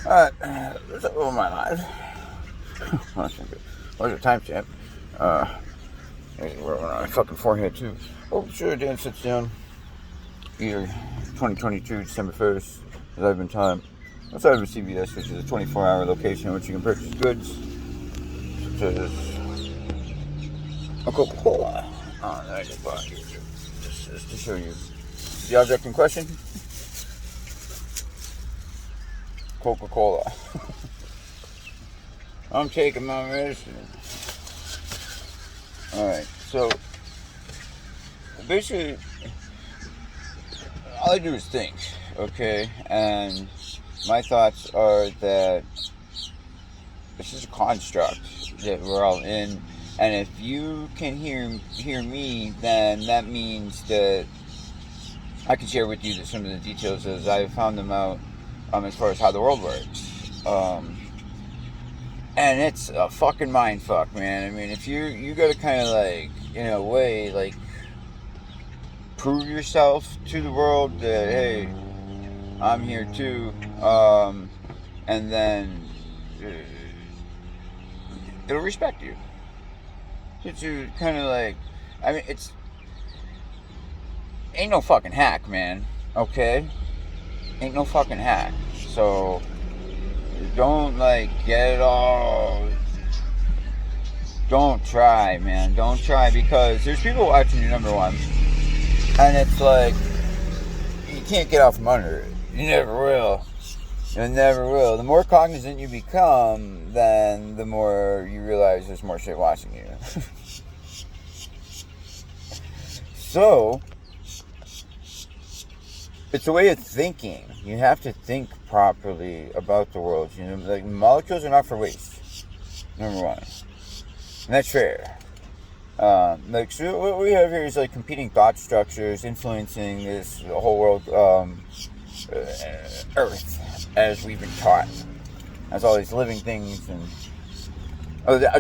Alright, let's go my life. Where's the timestamp? We're on my fucking forehead too. Oh, sure, Dan sits down. Year 2022, December 1st, as I've been time. Outside of a CVS, which is a 24-hour location in which you can purchase goods, such as a Coca-Cola. Oh, there I just bought you. Just to show you the object in question. Coca-Cola. I'm taking my medicine. Alright, so basically all I do is think, okay? And my thoughts are that this is a construct that we're all in, and if you can hear me, then that means that I can share with you some of the details as I found them out as far as how the world works. And it's a fucking mind fuck, man. I mean, if you gotta kind of like, in a way, like, prove yourself to the world that, hey, I'm here too, and then it'll respect you. To kind of like, I mean, ain't no fucking hack, man. Okay, ain't no fucking hack. So don't like get it all. Don't try, man. Don't try, because there's people watching you, number one, and it's like you can't get out from under it. You never will. You never will. The more cognizant you become, then the more you realize there's more shit watching you. So it's a way of thinking. You have to think properly about the world. You know, like, molecules are not for waste. Number one, and that's fair. Like, so what we have here is like competing thought structures influencing this whole world, Earth, as we've been taught, as all these living things. And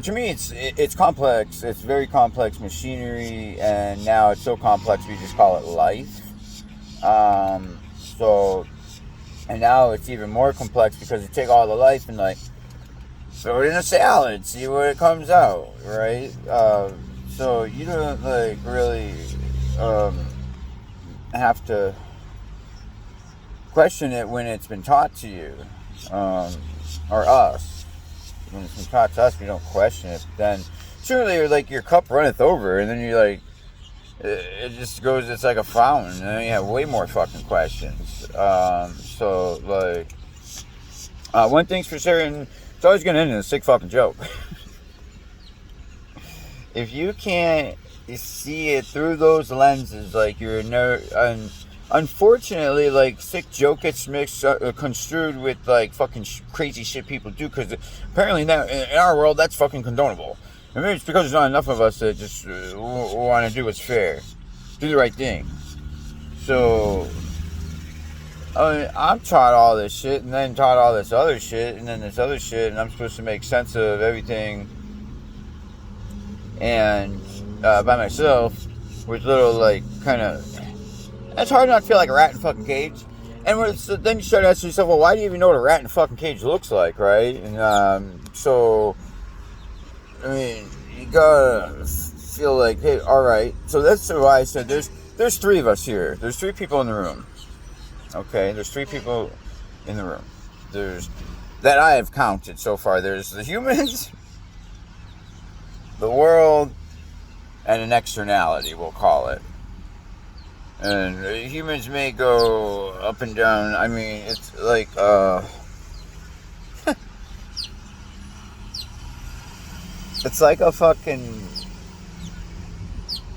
to me, it's complex. It's very complex machinery, and now it's so complex we just call it life. And now it's even more complex because you take all the life and like throw it in a salad, see what it comes out, right? So you don't like really have to question it when it's been taught to you, or us. When it's been taught to us, we don't question it. But then surely, like, your cup runneth over, and then you like, it just goes. It's like a fountain, and then you have way more fucking questions. So like, one thing's for certain, it's always gonna end in a sick fucking joke. If you can't see it through those lenses, like, you're a nerd, and unfortunately, like, sick joke gets mixed, construed with like fucking crazy shit people do, because apparently now in our world that's fucking condonable. And maybe it's because there's not enough of us that just want to do what's fair, do the right thing. So I'm taught all this shit, and then taught all this other shit, and then this other shit, and I'm supposed to make sense of everything, and by myself, with little, like, kind of. It's hard not to feel like a rat in a fucking cage. And then you start asking yourself, well, why do you even know what a rat in a fucking cage looks like, right? And so, I mean, you gotta feel like, hey, all right. So that's why I said there's three of us here. There's three people in the room. Okay, there's three people in the room. There's that I have counted so far. There's the humans, the world, and an externality, we'll call it. And humans may go up and down. I mean, it's like, it's like a fucking,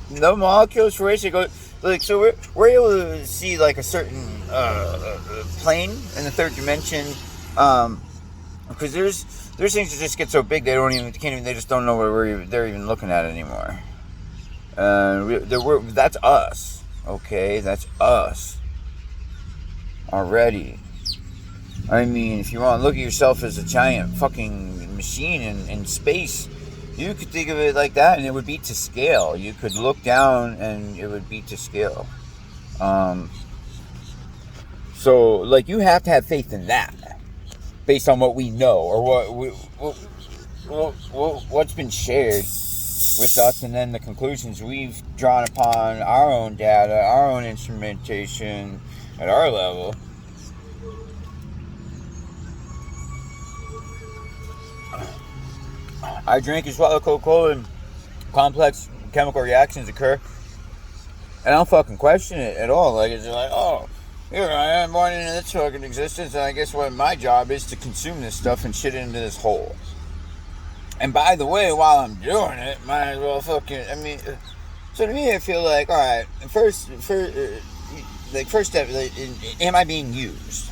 no molecules for race. Go like, so we're able to see like a certain plane in the third dimension, because there's things that just get so big they just don't know what they're even looking at anymore. That's us. Okay, that's us already. I mean, if you want to look at yourself as a giant fucking machine in space, you could think of it like that, and it would be to scale. You could look down, and it would be to scale. So, like, you have to have faith in that. based on what we know or what's been shared with us, and then the conclusions we've drawn upon our own data, our own instrumentation at our level. I drink and swallow Coca-Cola and complex chemical reactions occur, and I don't fucking question it at all. Like, it's like, oh, here I am born into this fucking existence, and I guess what my job is to consume this stuff and shit it into this hole. And by the way, while I'm doing it, might as well fucking, I mean, so to me I feel like, alright, first step, like, am I being used?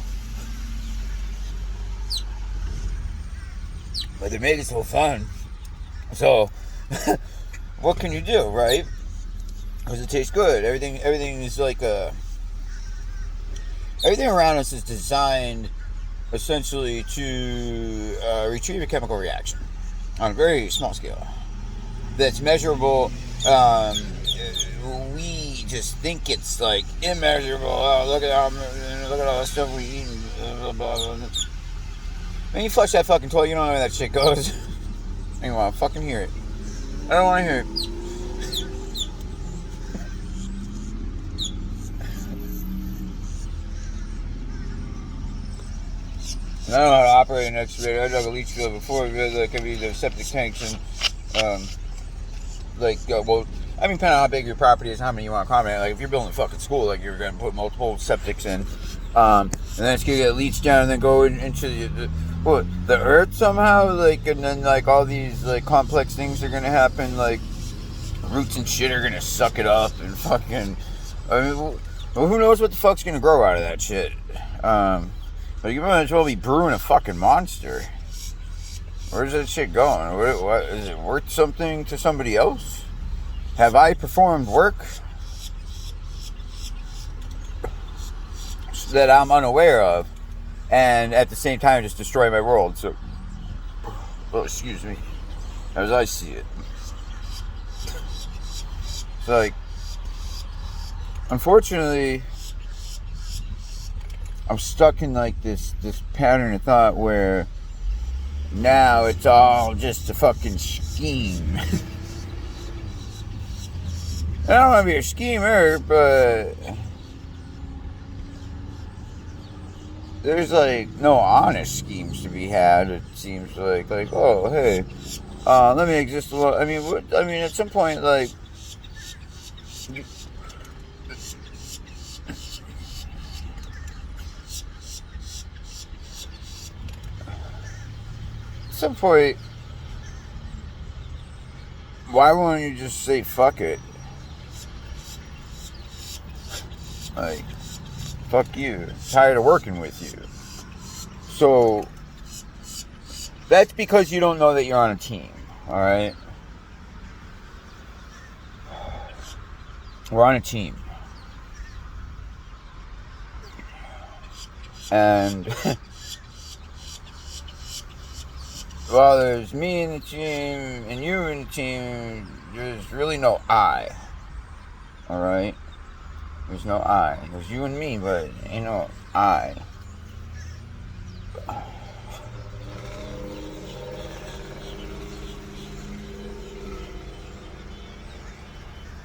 But they made it so fun. So, what can you do, right? Because it tastes good. Everything is like everything around us is designed essentially to retrieve a chemical reaction on a very small scale that's measurable. We just think it's like immeasurable. Oh, look at all the stuff we eat. Blah, blah, blah. When you flush that fucking toilet, you don't know where that shit goes. I don't want to fucking hear it. I don't want to hear it. I don't know how to operate an excavator. I dug a leach field before. Like, I mean, the septic tanks and, well, I mean, depending on how big your property is and how many you want to accommodate. Like, if you're building a fucking school, like, you're going to put multiple septics in. And then it's going to get leached down and then go into the earth somehow. Like, and then, like, all these, like, complex things are going to happen. Like, roots and shit are going to suck it up and fucking, I mean, well, who knows what the fuck's going to grow out of that shit. But you might as well be brewing a fucking monster. Where's that shit going? What is it worth something to somebody else? Have I performed work that I'm unaware of, and at the same time just destroy my world? So, well, excuse me, as I see it, it's like, unfortunately, I'm stuck in like this pattern of thought where now it's all just a fucking scheme. I don't want to be a schemer, but there's like no honest schemes to be had. It seems like oh hey, let me exist a little. I mean at some point, like, some point, why won't you just say fuck it? Like, fuck you. Tired of working with you. So, that's because you don't know that you're on a team, alright? We're on a team. And while there's me in the team and you in the team, there's really no I. Alright? There's no I. There's you and me, but ain't no I.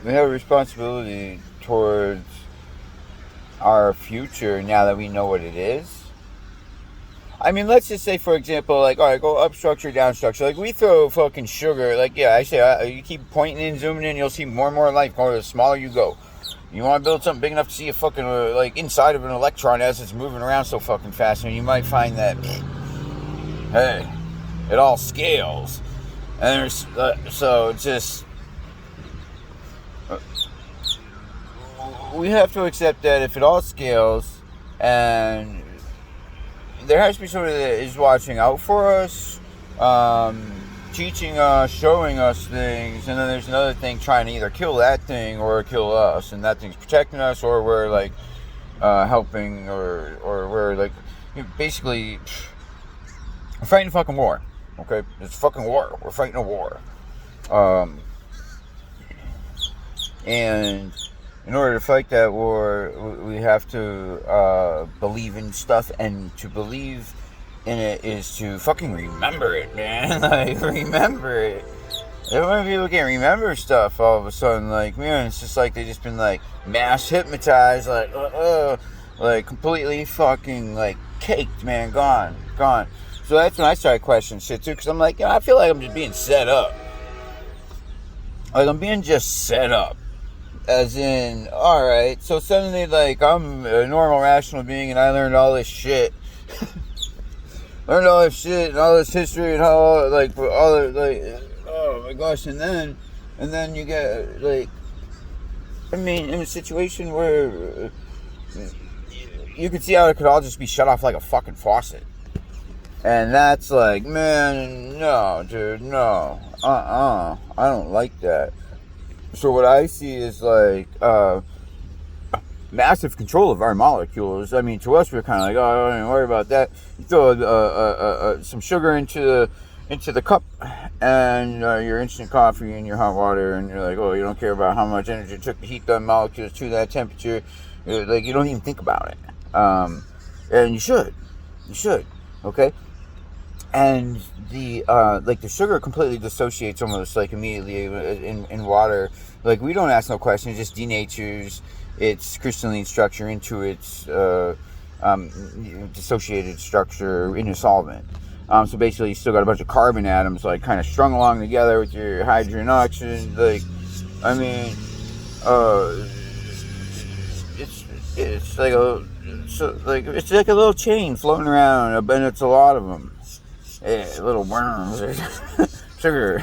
We have a responsibility towards our future now that we know what it is. I mean, let's just say, for example, like, alright, go up structure, down structure. Like, we throw fucking sugar. Like, yeah, I say, you keep pointing in, zooming in, you'll see more and more life going. The smaller you go. You want to build something big enough to see a fucking, like, inside of an electron as it's moving around so fucking fast, and you might find that, hey, it all scales. And there's, so it's just, we have to accept that if it all scales, and there has to be somebody that is watching out for us, teaching us, showing us things, and then there's another thing trying to either kill that thing or kill us, and that thing's protecting us, or we're like helping, or we're like, basically, we're fighting a fucking war. Okay, it's a fucking war. We're fighting a war, and in order to fight that war, we have to believe in stuff, and to believe in it is to fucking remember it, man. Like, remember it. Everyone people can't remember stuff all of a sudden. Like, man, it's just like they just been like mass hypnotized, like completely fucking like caked, man, gone. So that's when I started questioning shit too, because I'm like, I feel like I'm just being set up. Like, I'm being just set up. As in, alright, so suddenly, like, I'm a normal, rational being, and I learned all this shit. Learned all this shit, and all this history, and how, like, all the, like, oh my gosh, and then you get, like, I mean, in a situation where you could see how it could all just be shut off like a fucking faucet. And that's like, man, no, dude, no. I don't like that. So what I see is like massive control of our molecules. I mean, to us, we're kind of like, oh, don't even worry about that. You throw some sugar into the cup and your instant coffee and your hot water, and you're like, oh, you don't care about how much energy it took to heat the molecules to that temperature. Like, you don't even think about it. And you should, okay? And the the sugar completely dissociates almost like immediately in water. Like, we don't ask no questions, it just denatures its crystalline structure into its dissociated structure in a solvent. So basically, you still got a bunch of carbon atoms like kind of strung along together with your hydrogen and oxygen. Like, I mean, it's like it's like a little chain floating around, and it's a lot of them. Yeah, little worms, sugar.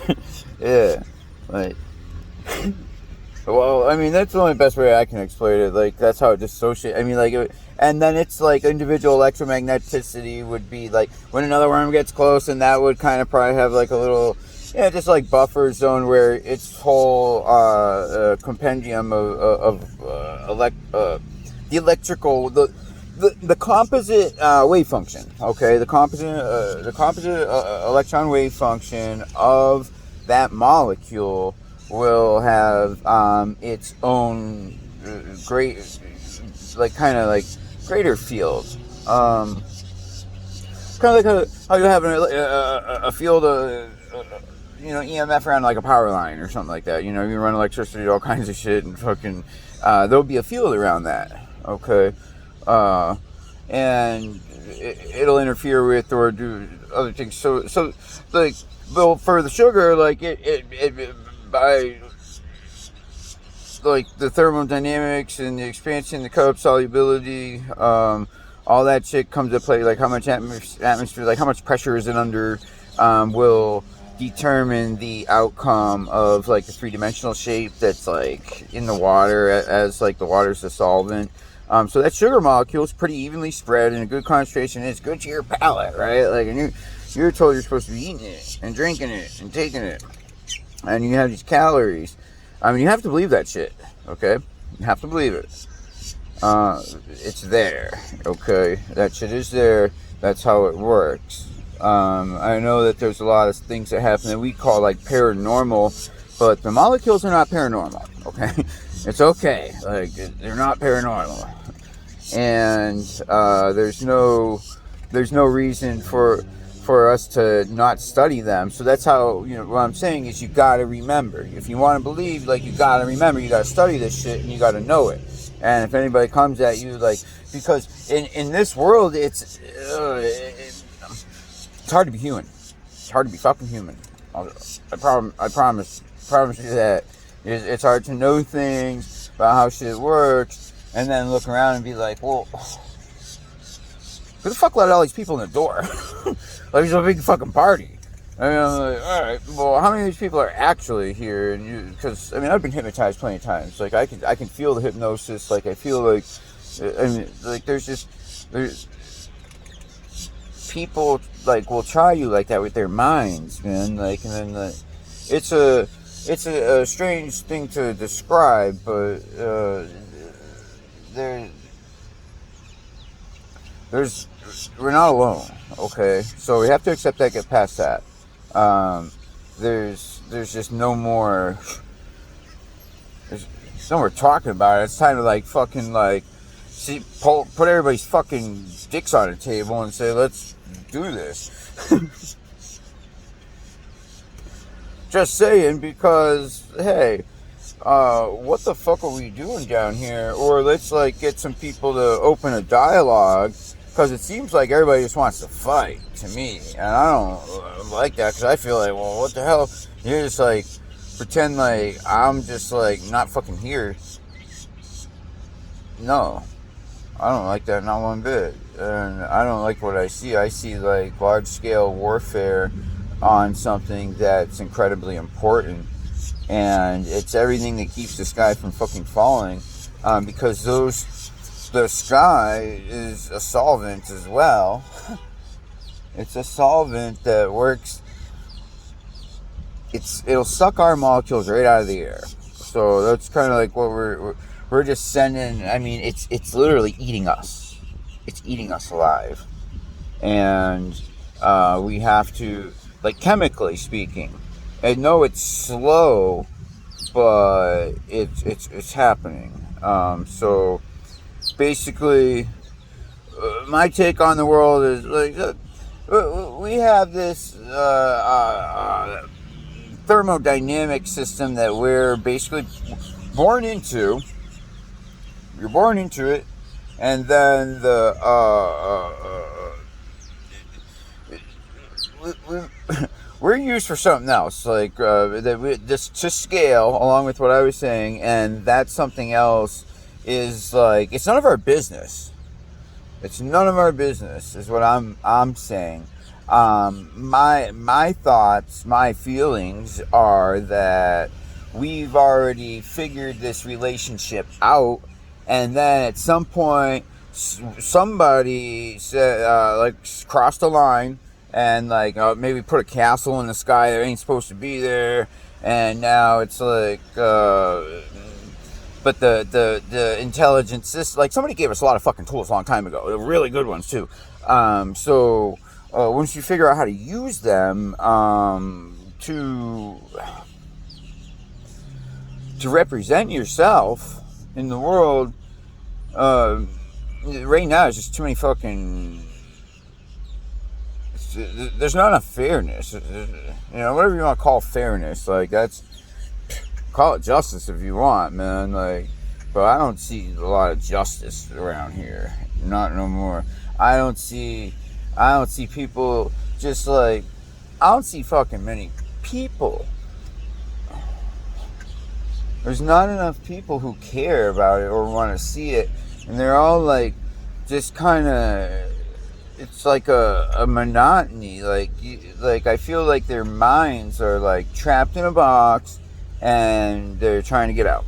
Yeah, like. Well, I mean, that's the only best way I can explain it. Like, that's how it dissociates. I mean, like, and then it's like individual electromagneticity would be like when another worm gets close, and that would kind of probably have like a little, just like buffer zone where its whole compendium the electrical the composite wave function. Okay, the composite electron wave function of that molecule will have its own greater field. Kind of like how you have a field of EMF around like a power line or something like that. You run electricity to all kinds of shit, and fucking there'll be a field around that. Okay, and it'll interfere with or do other things. So like, well, for the sugar, like it by like the thermodynamics and the expansion, the cup solubility, all that shit comes to play. Like how much atmosphere, like how much pressure is it under, will determine the outcome of like the three-dimensional shape that's like in the water, as like the water's the solvent. So that sugar molecule is pretty evenly spread in a good concentration. It's good to your palate, right? Like, and you're told you're supposed to be eating it and drinking it and taking it, and you have these calories. I mean, you have to believe that shit, okay? You have to believe it. It's there, okay? That shit is there. That's how it works. I know that there's a lot of things that happen that we call like paranormal, but the molecules are not paranormal, okay? It's okay. Like, they're not paranormal. And there's no reason for us to not study them. So that's how, what I'm saying is you gotta remember. If you want to believe, like, you gotta remember, you gotta study this shit, and you gotta know it. And if anybody comes at you, like, because in this world, it's hard to be human. It's hard to be fucking human. I promise you that. It's hard to know things about how shit works, and then look around and be like, well, who the fuck let all these people in the door? Like, it's a big fucking party. I mean, I'm like, alright, well, how many of these people are actually here? And because, I mean, I've been hypnotized plenty of times. Like, I can feel the hypnosis. Like, I feel like, I mean, like, there's people, like, will try you like that with their minds, man. Like, and then, like, it's a strange thing to describe, but we're not alone, okay? So we have to accept that, get past that. There's just no more talking about it. It's time to like fucking like put everybody's fucking dicks on a table and say, let's do this. Just saying, because, hey, what the fuck are we doing down here? Or let's, like, get some people to open a dialogue, because it seems like everybody just wants to fight, to me. And I don't like that, because I feel like, well, what the hell? You're just, like, pretend like I'm just, like, not fucking here. No. I don't like that, not one bit. And I don't like what I see. I see, like, large-scale warfare on something that's incredibly important. And it's everything that keeps the sky from fucking falling. Because the sky is a solvent as well. It's a solvent that works. It'll suck our molecules right out of the air. So that's kind of like what we're just sending. I mean, it's literally eating us. It's eating us alive. And we have to, like, chemically speaking, I know it's slow, but it's happening. So basically, my take on the world is, like, we have this thermodynamic system that we're basically born into. You're born into it, and then we're used for something else, like this to scale, along with what I was saying, and that something else is, like, it's none of our business. It's none of our business, is what I'm saying. My thoughts, my feelings are that we've already figured this relationship out, and then at some point somebody said, like, crossed the line and, like, maybe put a castle in the sky that ain't supposed to be there, and now it's like, but the intelligence system, like, somebody gave us a lot of fucking tools a long time ago. They're really good ones too. So once you figure out how to use them to represent yourself in the world, right now it's just too many fucking. There's not enough fairness. You know, whatever you want to call fairness, like, that's, call it justice if you want, man. Like, but I don't see a lot of justice around here. Not no more. I don't see people just, like, I don't see fucking many people. There's not enough people who care about it or want to see it, and they're all, like, just kind of. It's like a monotony. Like I feel like their minds are, like, trapped in a box, and they're trying to get out.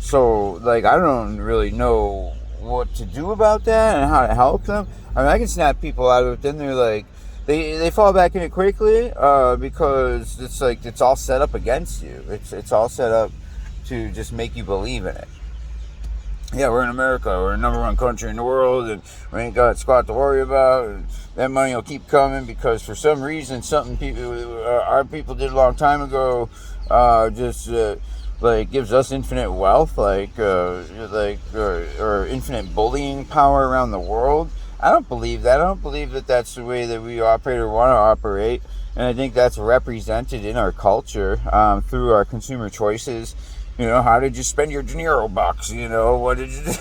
So, like, I don't really know what to do about that and how to help them. I mean, I can snap people out of it. Then they're like, they fall back in it quickly because it's like it's all set up against you. It's all set up to just make you believe in it. Yeah, we're in America. We're the number one country in the world, and we ain't got squat to worry about. And that money will keep coming because for some reason, our people did a long time ago, like, gives us infinite wealth, or infinite bullying power around the world. I don't believe that. I don't believe that that's the way that we operate or want to operate, and I think that's represented in our culture through our consumer choices. You know, how did you spend your dinero bucks? You know, what did you do?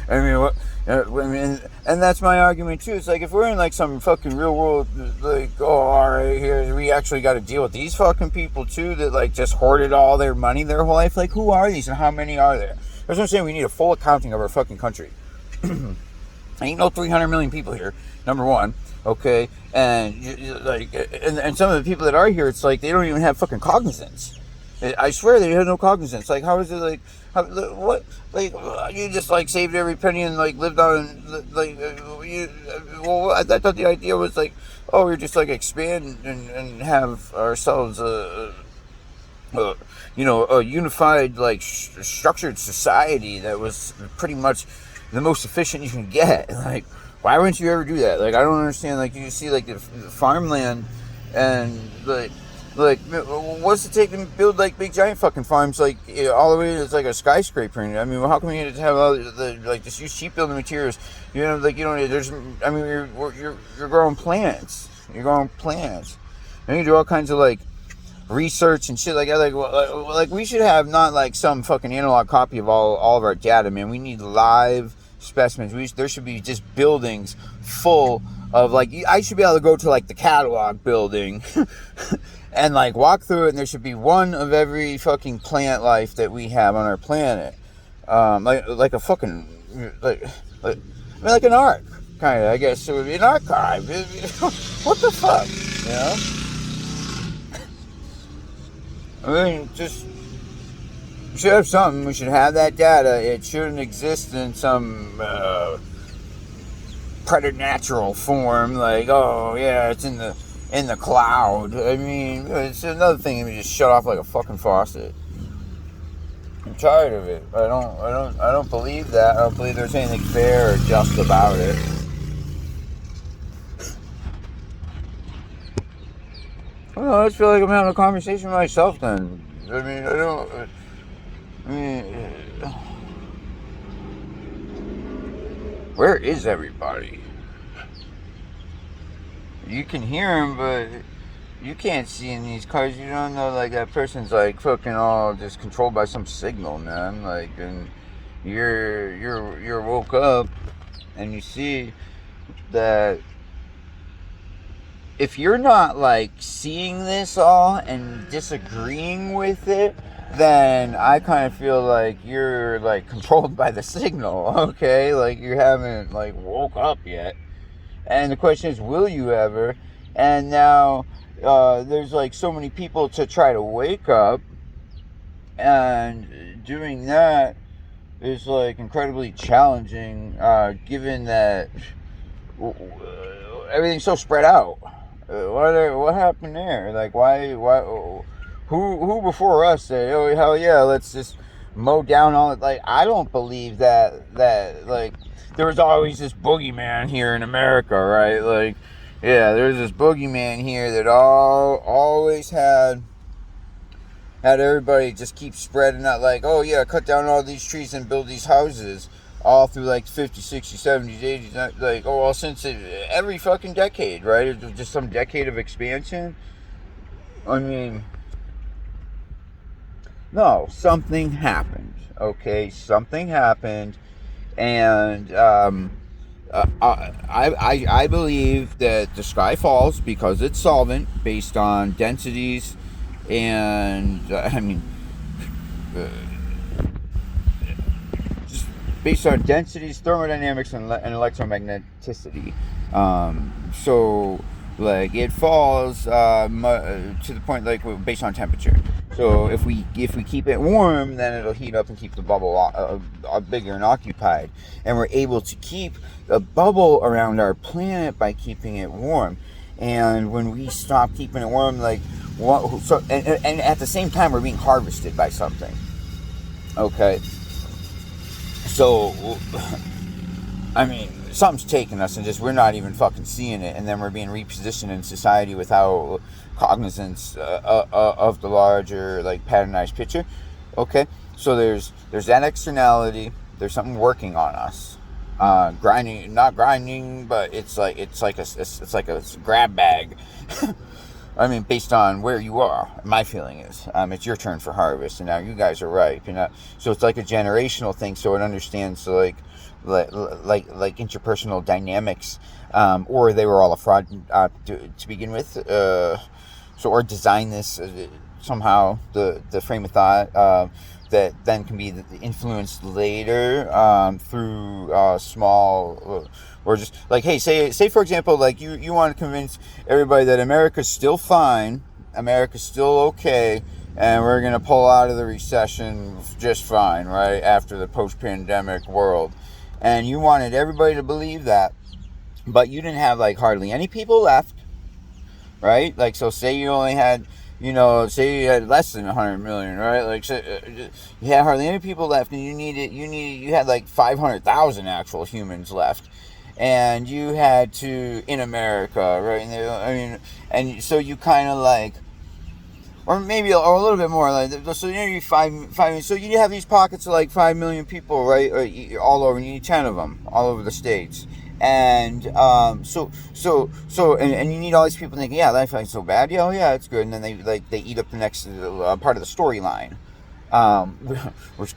I mean, and that's my argument too. It's like, if we're in, like, some fucking real world, like, oh, all right, here, we actually got to deal with these fucking people too that, like, just hoarded all their money their whole life. Like, who are these and how many are there? That's what I'm saying. We need a full accounting of our fucking country. Ain't no 300 million people here, number one. Okay, and like, and some of the people that are here, it's like they don't even have fucking cognizance. I swear they had no cognizance. Like, how is it, like, what, like, you just, like, saved every penny and, like, lived on, like, I thought the idea was, like, oh, we're just, like, expand and have ourselves a unified, like, structured society that was pretty much the most efficient you can get. Like, why wouldn't you ever do that? Like, I don't understand. Like, you see, like, the farmland and, like, Like, what's it take to build like big giant fucking farms like all the way to it's like a skyscraper? I mean, how come you just have all the like just use cheap building materials? You know, like you don't. There's, I mean, you're growing plants. You're growing plants, and you do all kinds of like research and shit like that. Like we should have not like some fucking analog copy of all of our data, man. We need live specimens. There should be just buildings full of like I should be able to go to like the catalog building. And like walk through it, and there should be one of every fucking plant life that we have on our planet, like a fucking like an ark, kind of. I guess it would be an archive. What the fuck, you know? I mean, just we should have something. We should have that data. It shouldn't exist in some preternatural form. Like, oh yeah, it's in the cloud. I mean, it's another thing. You just shut off like a fucking faucet. I'm tired of it. I don't believe that. I don't believe there's anything fair or just about it. Well, I just feel like I'm having a conversation with myself then. I mean, where is everybody? You can hear them, but you can't see in these cars. You don't know, like, that person's, like, fucking all just controlled by some signal, man. Like, and you're woke up, and you see that if you're not, like, seeing this all and disagreeing with it, then I kind of feel like you're, like, controlled by the signal, okay? Like, you haven't, like, woke up yet. And the question is, will you ever? And now there's like so many people to try to wake up, and doing that is like incredibly challenging, given that everything's so spread out. What happened there? Like, why? Who before us said, oh hell yeah, let's just mow down all it? Like, I don't believe that like. There was always this boogeyman here in America, right? Like, yeah, there's this boogeyman here that always had everybody just keep spreading out, like, oh yeah, cut down all these trees and build these houses all through like 50s, 60s, 70s, 80s, like, oh, well, since every fucking decade, right? It was just some decade of expansion. I mean, no, something happened, okay? Something happened. And I believe that the sky falls because it's solvent based on densities and just based on densities, thermodynamics, and electromagneticity. So like it falls to the point like based on temperature. So if we keep it warm, then it'll heat up and keep the bubble bigger and occupied. And we're able to keep the bubble around our planet by keeping it warm. And when we stop keeping it warm, like and at the same time we're being harvested by something. Okay. So I mean, something's taking us and just we're not even fucking seeing it, and then we're being repositioned in society without cognizance of the larger like patternized picture. Okay, so there's that externality. There's something working on us, not grinding, but it's like a grab bag. I mean, based on where you are, my feeling is it's your turn for harvest, and now you guys are ripe. So it's like a generational thing. So it understands like interpersonal dynamics, or they were all a fraud to begin with. Or design this somehow the frame of thought that then can be influenced later through small or just like, hey, say for example, like you want to convince everybody that America's still fine, America's still okay, and we're gonna pull out of the recession just fine, right, after the post-pandemic world, and you wanted everybody to believe that, but you didn't have like hardly any people left. Right? Like, so say you only had, say you had less than 100 million, right? Like, so, you had hardly any people left, and you had like 500,000 actual humans left. And you had to, in America, right? And so you kind of like or maybe or a little bit more. Like so, you need five. So you have these pockets of like 5 million people, right? All over. You need 10 of them all over the states. And and you need all these people thinking, yeah, that ain't so bad. Yeah, oh yeah, it's good. And then they eat up the next part of the storyline, which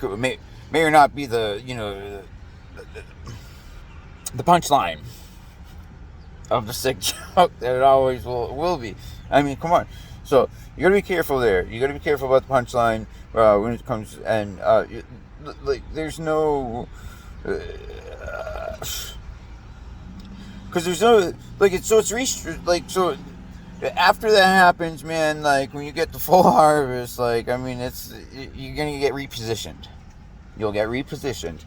may or not be the the punchline of the sick joke that it always will be. I mean, come on. So you gotta be careful there. You gotta be careful about the punchline when it comes and like there's no. Because there's no like it's so after that happens, man, like when you get the full harvest, like I mean you're gonna get repositioned. You'll get repositioned.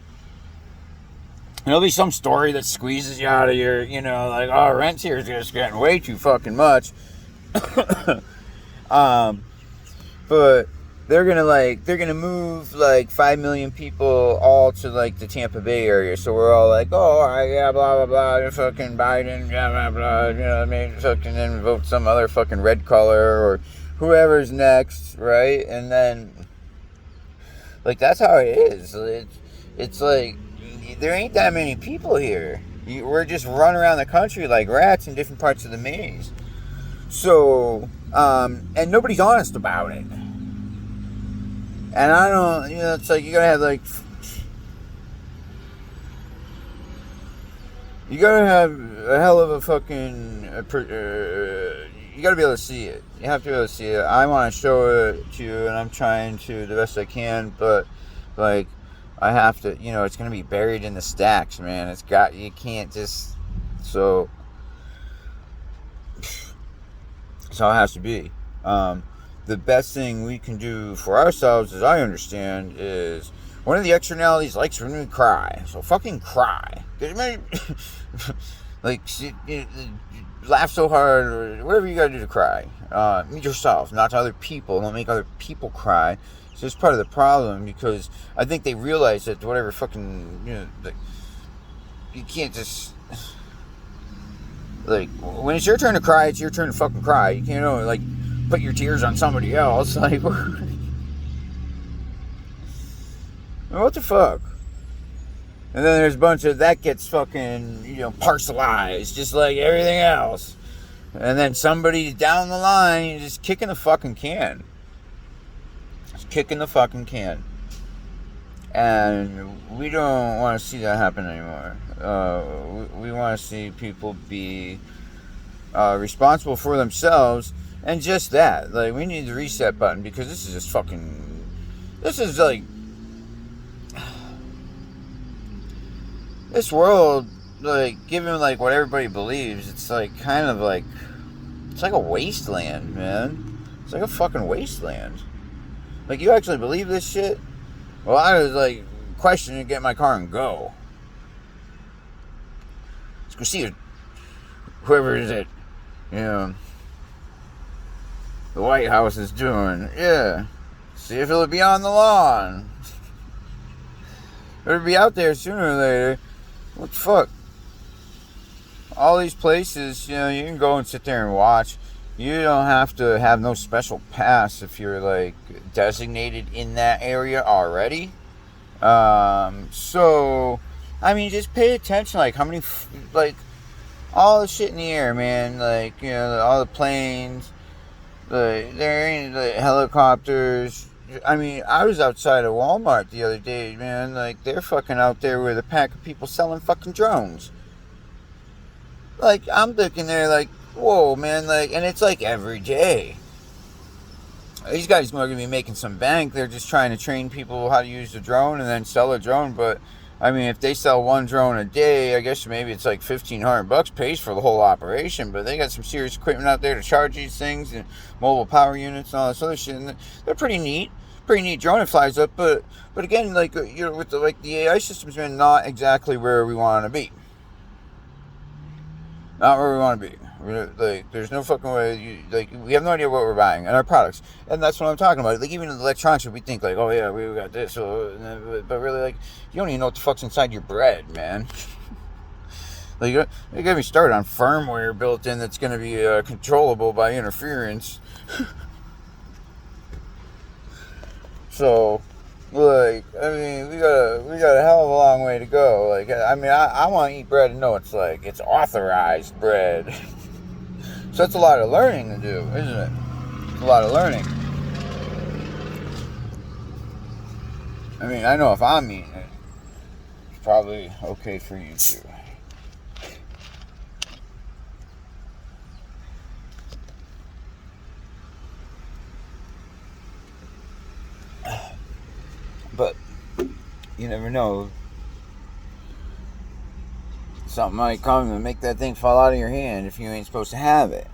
There'll be some story that squeezes you out of your, like, oh, rent here is just getting way too fucking much. But they're gonna move like 5 million people all to like the Tampa Bay area. So we're all like, oh, all right, yeah, blah blah blah, fucking Biden, blah blah blah, you know what I mean? Fucking then vote some other fucking red color or whoever's next, right? And then like that's how it is. It's like there ain't that many people here. We're just running around the country like rats in different parts of the maze. So, and nobody's honest about it. And I don't, it's like you gotta have like, you gotta have a hell of a fucking, you gotta be able to see it. You have to be able to see it. I want to show it to you, and I'm trying to the best I can, but like, I have to, it's gonna be buried in the stacks, man. You can't just, so it has to be. The best thing we can do for ourselves, as I understand, is one of the externalities likes when we cry. So fucking cry. Like, laugh so hard, or whatever you gotta do to cry. Meet yourself, not to other people. Don't make other people cry. So it's part of the problem, because I think they realize that whatever fucking, you can't just, like, when it's your turn to cry, it's your turn to fucking cry. You can't, like, put your tears on somebody else. Like, what the fuck? And then there's a bunch of that gets fucking, parcelized, just like everything else. And then somebody down the line just kicking the fucking can. Just kicking the fucking can. And we don't want to see that happen anymore. We want to see people be responsible for themselves. And just that, like, we need the reset button, because this is just fucking, this is like, this world, like, given like what everybody believes, it's like kind of like, it's like a wasteland, man. It's like a fucking wasteland. Like, you actually believe this shit? Well, I was like questioning to get in my car and go. Let's go see whoever is it, the White House is doing. Yeah. See if it'll be on the lawn. It'll be out there sooner or later. What the fuck? All these places, you can go and sit there and watch. You don't have to have no special pass if you're like designated in that area already. So, I mean, just pay attention. Like, how many, like, all the shit in the air, man. Like, all the planes. There ain't the helicopters. I mean, I was outside of Walmart the other day, man. Like, they're fucking out there with a pack of people selling fucking drones. Like, I'm looking there like, whoa, man. Like, and it's like every day. These guys are going to be making some bank. They're just trying to train people how to use the drone and then sell a drone. But I mean, if they sell one drone a day, I guess maybe it's like $1,500 pays for the whole operation. But they got some serious equipment out there to charge these things, and mobile power units and all this other shit. And they're pretty neat drone. It flies up, but again, like, with the AI systems, man, not exactly where we want to be. Not where we want to be. Like, there's no fucking way. We have no idea what we're buying and our products, and that's what I'm talking about. Like, even in electronics, we think like, oh yeah, we got this, but really, like, you don't even know what the fuck's inside your bread, man. Like, you got me started on firmware built in that's going to be controllable by interference. So, like, I mean, we got a hell of a long way to go. Like, I mean, I want to eat bread and know it's like, it's authorized bread. So it's a lot of learning to do, isn't it? It's a lot of learning. I mean, I know if I'm eating it, it's probably okay for you too. But you never know. Something might come and make that thing fall out of your hand if you ain't supposed to have it.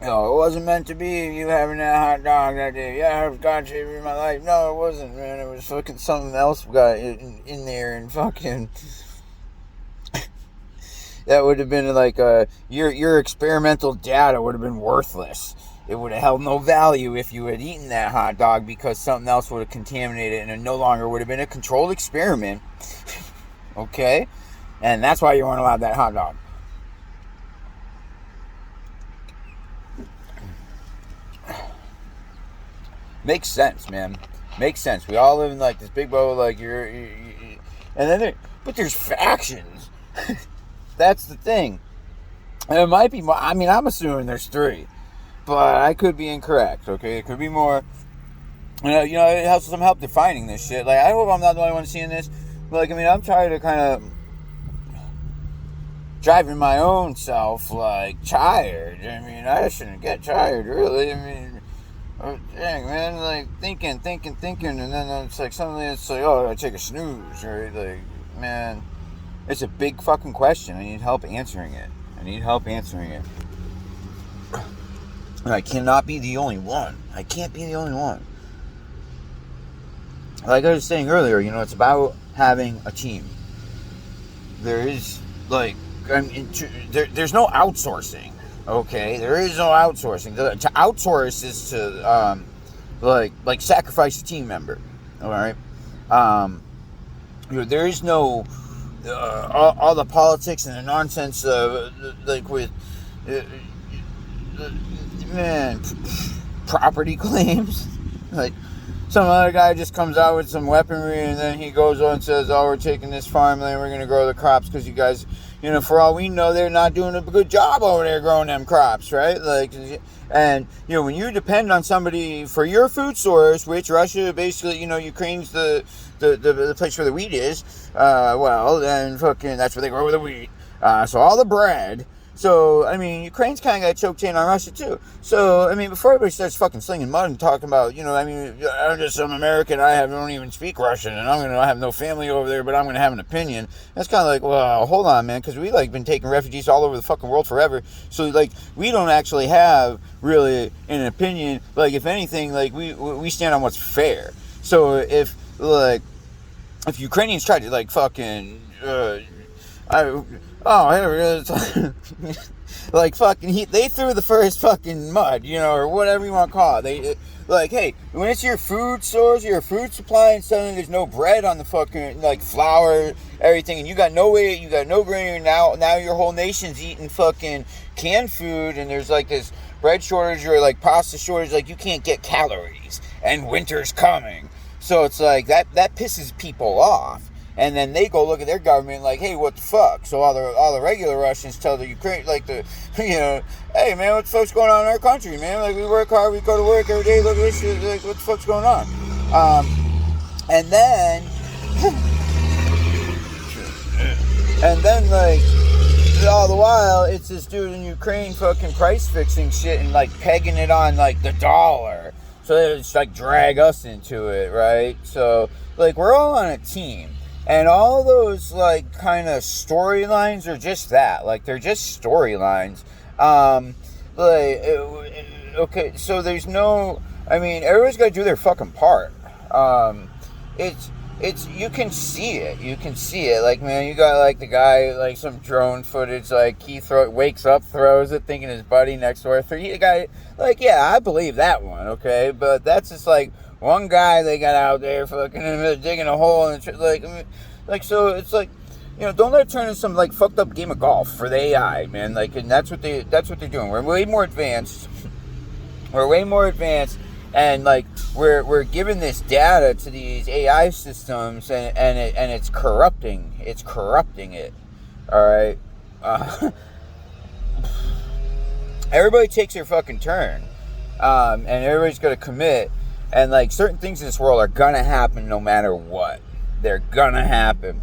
You know, it wasn't meant to be you having that hot dog that day. Yeah, I was God saving my life. No, it wasn't, man. It was fucking something else got in there and fucking... that would have been like, your experimental data would have been worthless. It would have held no value if you had eaten that hot dog because something else would have contaminated it and it no longer would have been a controlled experiment. Okay? And that's why you weren't allowed that hot dog. Makes sense, man. Makes sense. We all live in like this big bubble, like and then but there's factions. That's the thing. And it might be more. I mean, I'm assuming there's 3, but I could be incorrect. Okay, it could be more. You know, it helps some help defining this shit. Like, I hope I'm not the only one seeing this. But like, I mean, I'm trying to kind of driving my own self like tired. I mean, I shouldn't get tired, really. I mean, dang, man, like thinking, and then it's like suddenly it's like, oh, I take a snooze, right? Like, man, it's a big fucking question. I need help answering it. And I cannot be the only one. I can't be the only one. Like I was saying earlier, you know, it's about having a team. There is, like, I mean, there's no outsourcing. Okay, there is no outsourcing. To outsource is to like sacrifice a team member. All right, you know, there is no all the politics and the nonsense like with man property claims. Like, some other guy just comes out with some weaponry and then he goes on and says, oh, we're taking this farmland, we're going to grow the crops because you guys, you know, for all we know, they're not doing a good job over there growing them crops, right? Like, and, you know, when you depend on somebody for your food source, which Russia basically, you know, Ukraine's the place where the wheat is, well, then fucking, that's where they grow the wheat. So all the bread. So, I mean, Ukraine's kind of got choked in on Russia, too. So, I mean, before everybody starts fucking slinging mud and talking about, you know, I mean, I'm just some American, don't even speak Russian, and I have no family over there, but I'm going to have an opinion. That's kind of like, well, hold on, man, because we, like, been taking refugees all over the fucking world forever. So, like, we don't actually have, really, an opinion. Like, if anything, like, we stand on what's fair. So, if Ukrainians try to, like, fucking, like fucking they threw the first fucking mud, you know, or whatever you want to call it. They like, hey, when it's your food source, your food supply, and suddenly there's no bread on the fucking, like, flour, everything, and you got no grain, now your whole nation's eating fucking canned food, and there's like this bread shortage or like pasta shortage, like you can't get calories, and winter's coming, so it's like that pisses people off. And then they go look at their government like, hey, what the fuck? So all the regular Russians tell the Ukraine, like, you know, hey, man, what the fuck's going on in our country, man? Like, we work hard, we go to work every day, look at this shit, like, what the fuck's going on? And then, like, all the while, it's this dude in Ukraine fucking price fixing shit and, like, pegging it on, like, the dollar. So they just, like, drag us into it, right? So, like, we're all on a team. And all those, like, kind of storylines are just that. Like, they're just storylines. Okay, so there's no... I mean, everybody's got to do their fucking part. It's you can see it. You can see it. Like, man, you got, like, the guy, like, some drone footage, like, he wakes up, throws it, thinking his buddy next door. The guy, like, yeah, I believe that one, okay? But that's just, like... One guy they got out there fucking digging a hole and so it's like, you know, don't let it turn into some like fucked up game of golf for the AI, man. Like, and that's what they're doing. We're way more advanced. And like we're giving this data to these AI systems, and it's corrupting it. All right. Everybody takes their fucking turn, and everybody's gonna commit. And like certain things in this world are gonna happen no matter what. They're gonna happen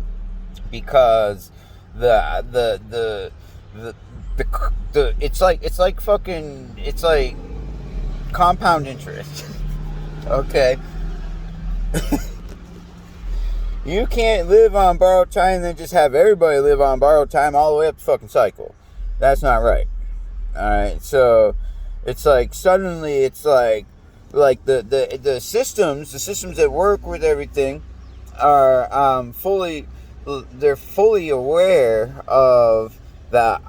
because the it's like compound interest. Okay. You can't live on borrowed time and then just have everybody live on borrowed time all the way up the fucking cycle. That's not right. Alright, so it's like suddenly it's like the systems that work with everything are fully aware of the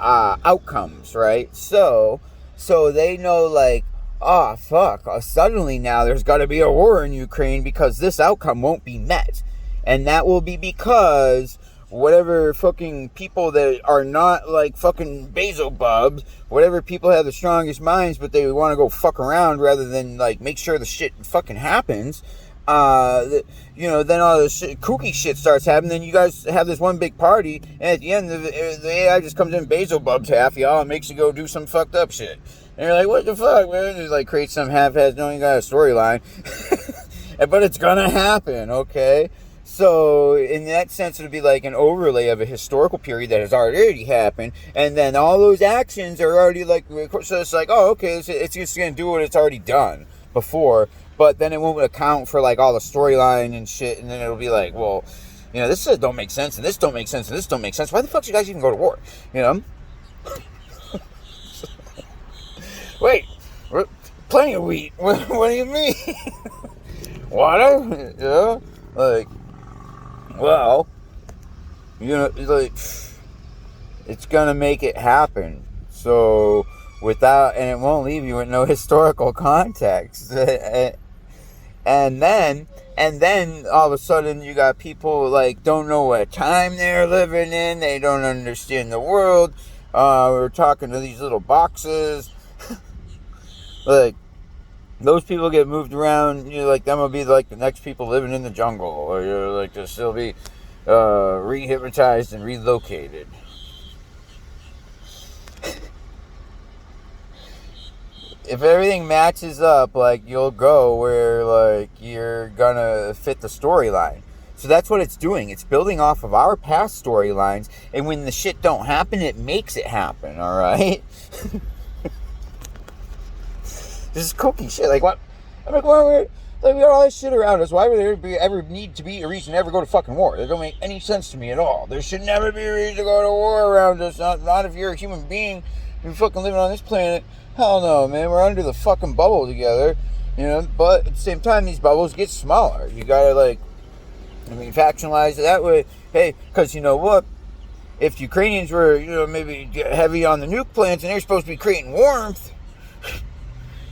outcomes, right? So they know, like, oh fuck, suddenly now there's got to be a war in Ukraine because this outcome won't be met, and that will be because whatever fucking people that are not like fucking Beelzebubs, whatever people have the strongest minds, but they want to go fuck around rather than like make sure the shit fucking happens. Then all this kooky shit starts happening. Then you guys have this one big party, and at the end, the AI just comes in, Beelzebubs half y'all, and makes you go do some fucked up shit. And you're like, what the fuck, man? Just like create some half-ass, don't even got a storyline, but it's gonna happen, okay? So, in that sense, it would be like an overlay of a historical period that has already happened, and then all those actions are already like, so it's like, oh, okay, it's just going to do what it's already done before, but then it won't account for like all the storyline and shit, and then it'll be like, well, this don't make sense, and this don't make sense, and this don't make sense. Why the fuck should you guys even go to war? Wait, plenty of wheat. What do you mean? Water? Like, well, like, it's gonna make it happen. So, and it won't leave you with no historical context. And then all of a sudden you got people like don't know what time they're living in. They don't understand the world. We're talking to these little boxes. Like, those people get moved around, like them will be like the next people living in the jungle, or like they'll still be re-hypnotized and relocated. If everything matches up, like, you'll go where like you're gonna fit the storyline. So that's what it's doing. It's building off of our past storylines, and when the shit don't happen, it makes it happen. All right. This is cookie shit. Like, what? I'm like, we got all this shit around us. Why would there ever need to be a reason to ever go to fucking war? That don't make any sense to me at all. There should never be a reason to go to war around us. Not if you're a human being. You're fucking living on this planet. Hell no, man. We're under the fucking bubble together. But at the same time, these bubbles get smaller. You gotta, like, factionalize it that way. Hey, because you know what? If Ukrainians were, maybe heavy on the nuke plants and they're supposed to be creating warmth,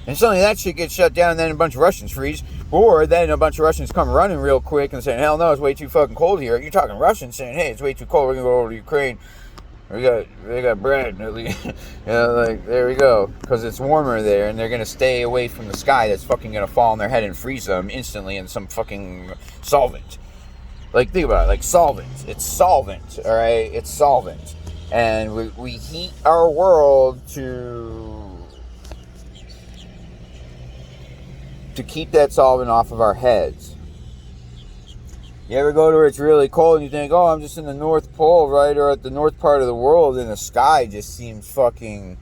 and suddenly that shit gets shut down, and then a bunch of Russians freeze. Or then a bunch of Russians come running real quick and saying, hell no, it's way too fucking cold here. You're talking Russians saying, hey, it's way too cold, we're going to go over to Ukraine. We got bread. Like, there we go. Because it's warmer there, and they're going to stay away from the sky that's fucking going to fall on their head and freeze them instantly in some fucking solvent. Like, think about it. Like, solvent. It's solvent, all right? It's solvent. And we heat our world to keep that solvent off of our heads. You ever go to where it's really cold and you think, oh, I'm just in the North Pole, right? Or at the north part of the world, and the sky just seems fucking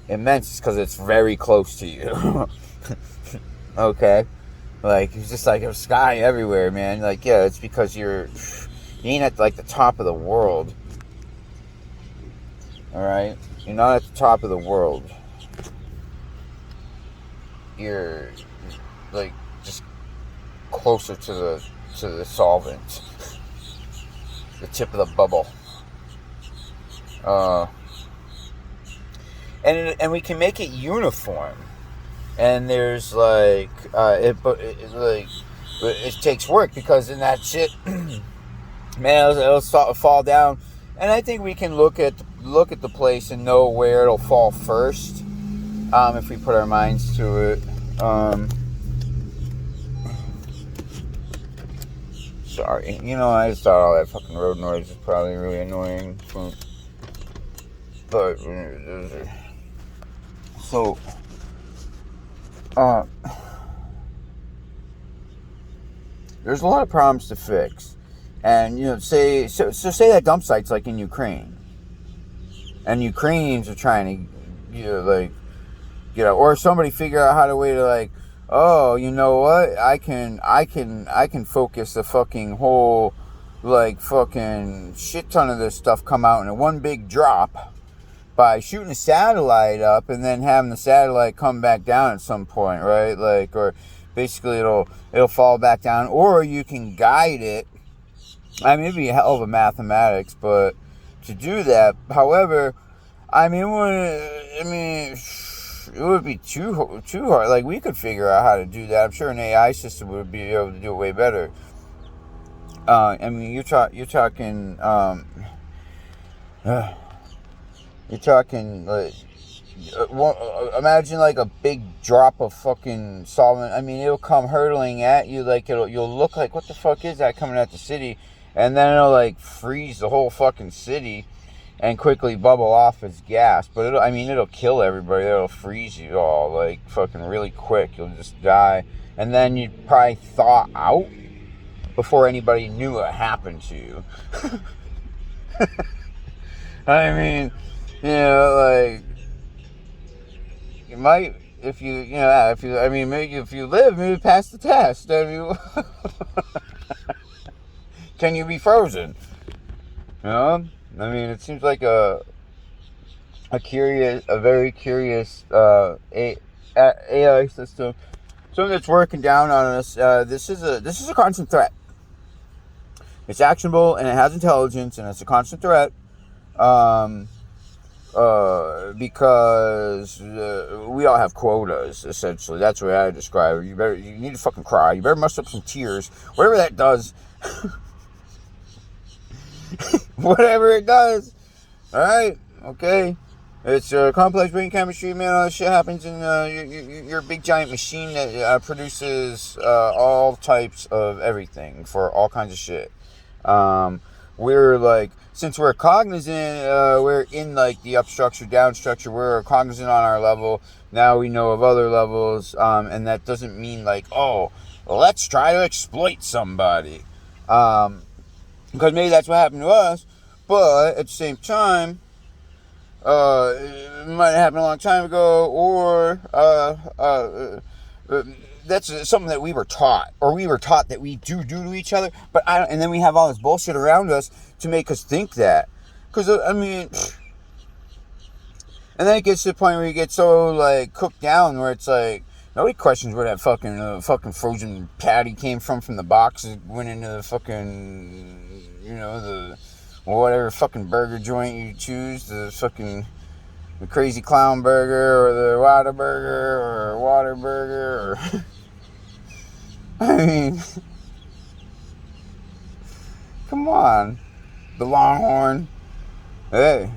immense. It's because it's very close to you. Okay? Like, it's just like a sky everywhere, man. Like, yeah, it's because you ain't at, like, the top of the world. Alright? You're not at the top of the world. You're, like, just closer to the solvent, the tip of the bubble, and we can make it uniform. And there's like it takes work, because in that shit, man, it'll fall down. And I think we can look at the place and know where it'll fall first, if we put our minds to it. Sorry. You know, I just thought all that fucking road noise is probably really annoying. But, so, there's a lot of problems to fix. And, you know, say that dump site's like in Ukraine. And Ukrainians are trying to, you know, like, you know, or somebody figure out how to way to, like, oh, you know what? I can focus the fucking whole, like, fucking shit ton of this stuff come out in a one big drop by shooting a satellite up and then having the satellite come back down at some point, right? Like, or basically it'll fall back down, or you can guide it. I mean, it'd be a hell of a mathematics, but to do that, however, I mean, it would be too hard. Like, we could figure out how to do that. I'm sure an AI system would be able to do it way better. I mean, you're talking like, imagine like a big drop of fucking solvent. I mean, it'll come hurtling at you, like you'll look like, what the fuck is that coming at the city? And then it'll like freeze the whole fucking city and quickly bubble off as gas. But it'll kill everybody. It'll freeze you all like fucking really quick. You'll just die. And then you'd probably thaw out before anybody knew what happened to you. I mean, you know, like, you might, if you live, maybe pass the test. I mean, can you be frozen? You know? I mean, it seems like a very curious AI system, something that's working down on us. This is a constant threat. It's actionable and it has intelligence and it's a constant threat. Because we all have quotas, essentially. That's the way I describe it. You need to fucking cry. You better muster up some tears. Whatever that does. Whatever it does. Alright? Okay? It's complex brain chemistry, man. All this shit happens in your big giant machine that produces all types of everything for all kinds of shit. We're like, since we're cognizant, we're in like the up structure, down structure, we're cognizant on our level. Now we know of other levels, and that doesn't mean like, oh, let's try to exploit somebody. Because maybe that's what happened to us, but at the same time, it might have happened a long time ago, or that's something that we were taught, or we were taught that we do to each other. But and then we have all this bullshit around us to make us think that. Because I mean, and then it gets to the point where you get so like cooked down where it's like nobody questions where that fucking frozen patty came from the box. It went into the fucking, you know, the whatever fucking burger joint you choose, the Crazy Clown Burger or the Whataburger or Waterburger or I mean, come on, the Longhorn. Hey,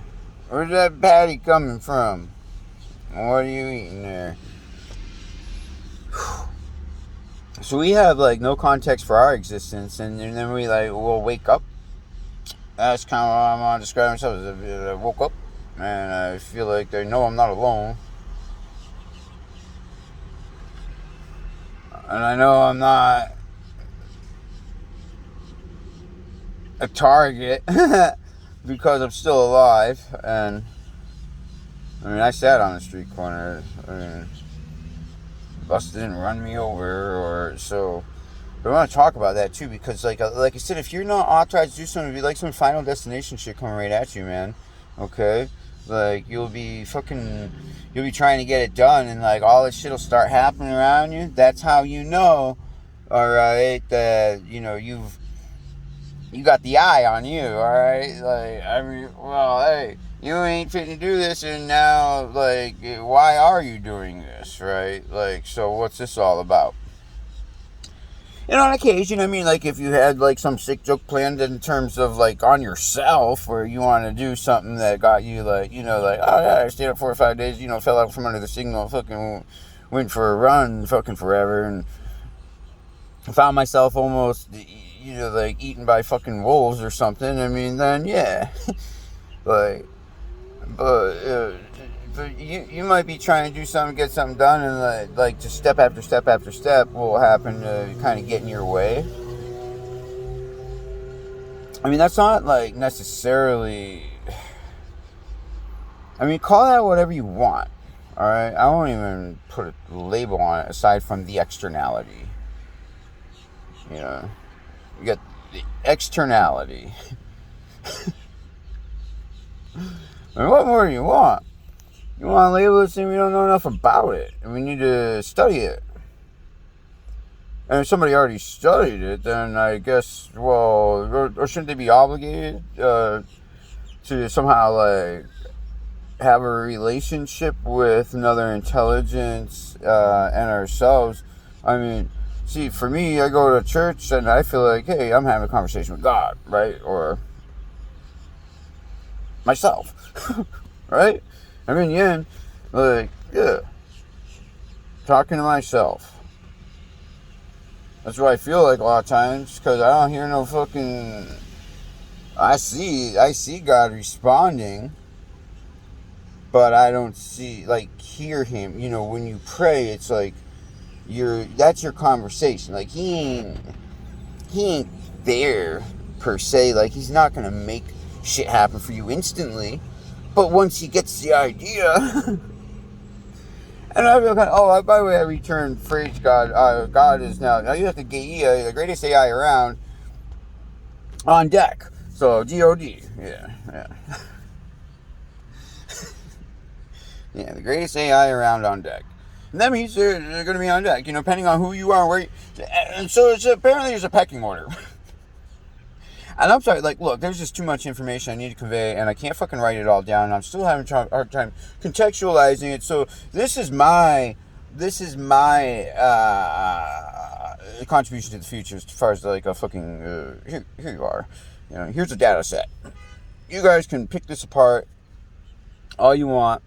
where's that patty coming from? What are you eating there? So we have like no context for our existence, and then we'll wake up. That's kind of what I'm gonna describe myself as. I woke up and I feel like they know I'm not alone, and I know I'm not a target because I'm still alive. And I mean, I sat on the street corner. I mean, the bus didn't run me over, or so. But I want to talk about that too, because like I said, if you're not authorized to do something, it'd be like some Final Destination shit coming right at you, man. Okay, like you'll be trying to get it done, and like all this shit will start happening around you. That's how you know, all right, that you know you got the eye on you, all right. Like, I mean, well, hey, you ain't fit to do this, and now like, why are you doing this, right? Like, so what's this all about? And on occasion, I mean, like, if you had, like, some sick joke planned in terms of, like, on yourself, where you want to do something that got you, like, you know, like, oh, yeah, I stayed up 4 or 5 days, you know, fell out from under the signal, fucking went for a run fucking forever, and found myself almost, like eaten by fucking wolves or something, I mean, then yeah. Like, but you might be trying to do something, get something done, and like just step after step after step will happen to kind of get in your way. I mean, that's not like necessarily. I mean, call that whatever you want. All right, I won't even put a label on it aside from the externality. You know, you got the externality. I mean, what more do you want? You want to label it saying we don't know enough about it, and we need to study it. And if somebody already studied it, then I guess, well, or shouldn't they be obligated to somehow, like, have a relationship with another intelligence and ourselves? I mean, see, for me, I go to church and I feel like, hey, I'm having a conversation with God, right? Or myself, right? I mean, yeah, like, yeah, talking to myself. That's what I feel like a lot of times, because I don't hear no fucking. I see God responding, but I don't hear Him. You know, when you pray, it's like that's your conversation. Like he ain't there per se. Like He's not gonna make shit happen for you instantly, but once He gets the idea. And I feel kind of, by the way, I returned phrase God. God is now you have to get the greatest AI around on deck. So G-O-D. Yeah. Yeah, the greatest AI around on deck. And that means they're going to be on deck, depending on who you are and where and so apparently there's a pecking order. And I'm sorry, look, there's just too much information I need to convey, and I can't fucking write it all down, and I'm still having a hard time contextualizing it. So this is my contribution to the future as far as a fucking here you are. Here's a data set. You guys can pick this apart all you want,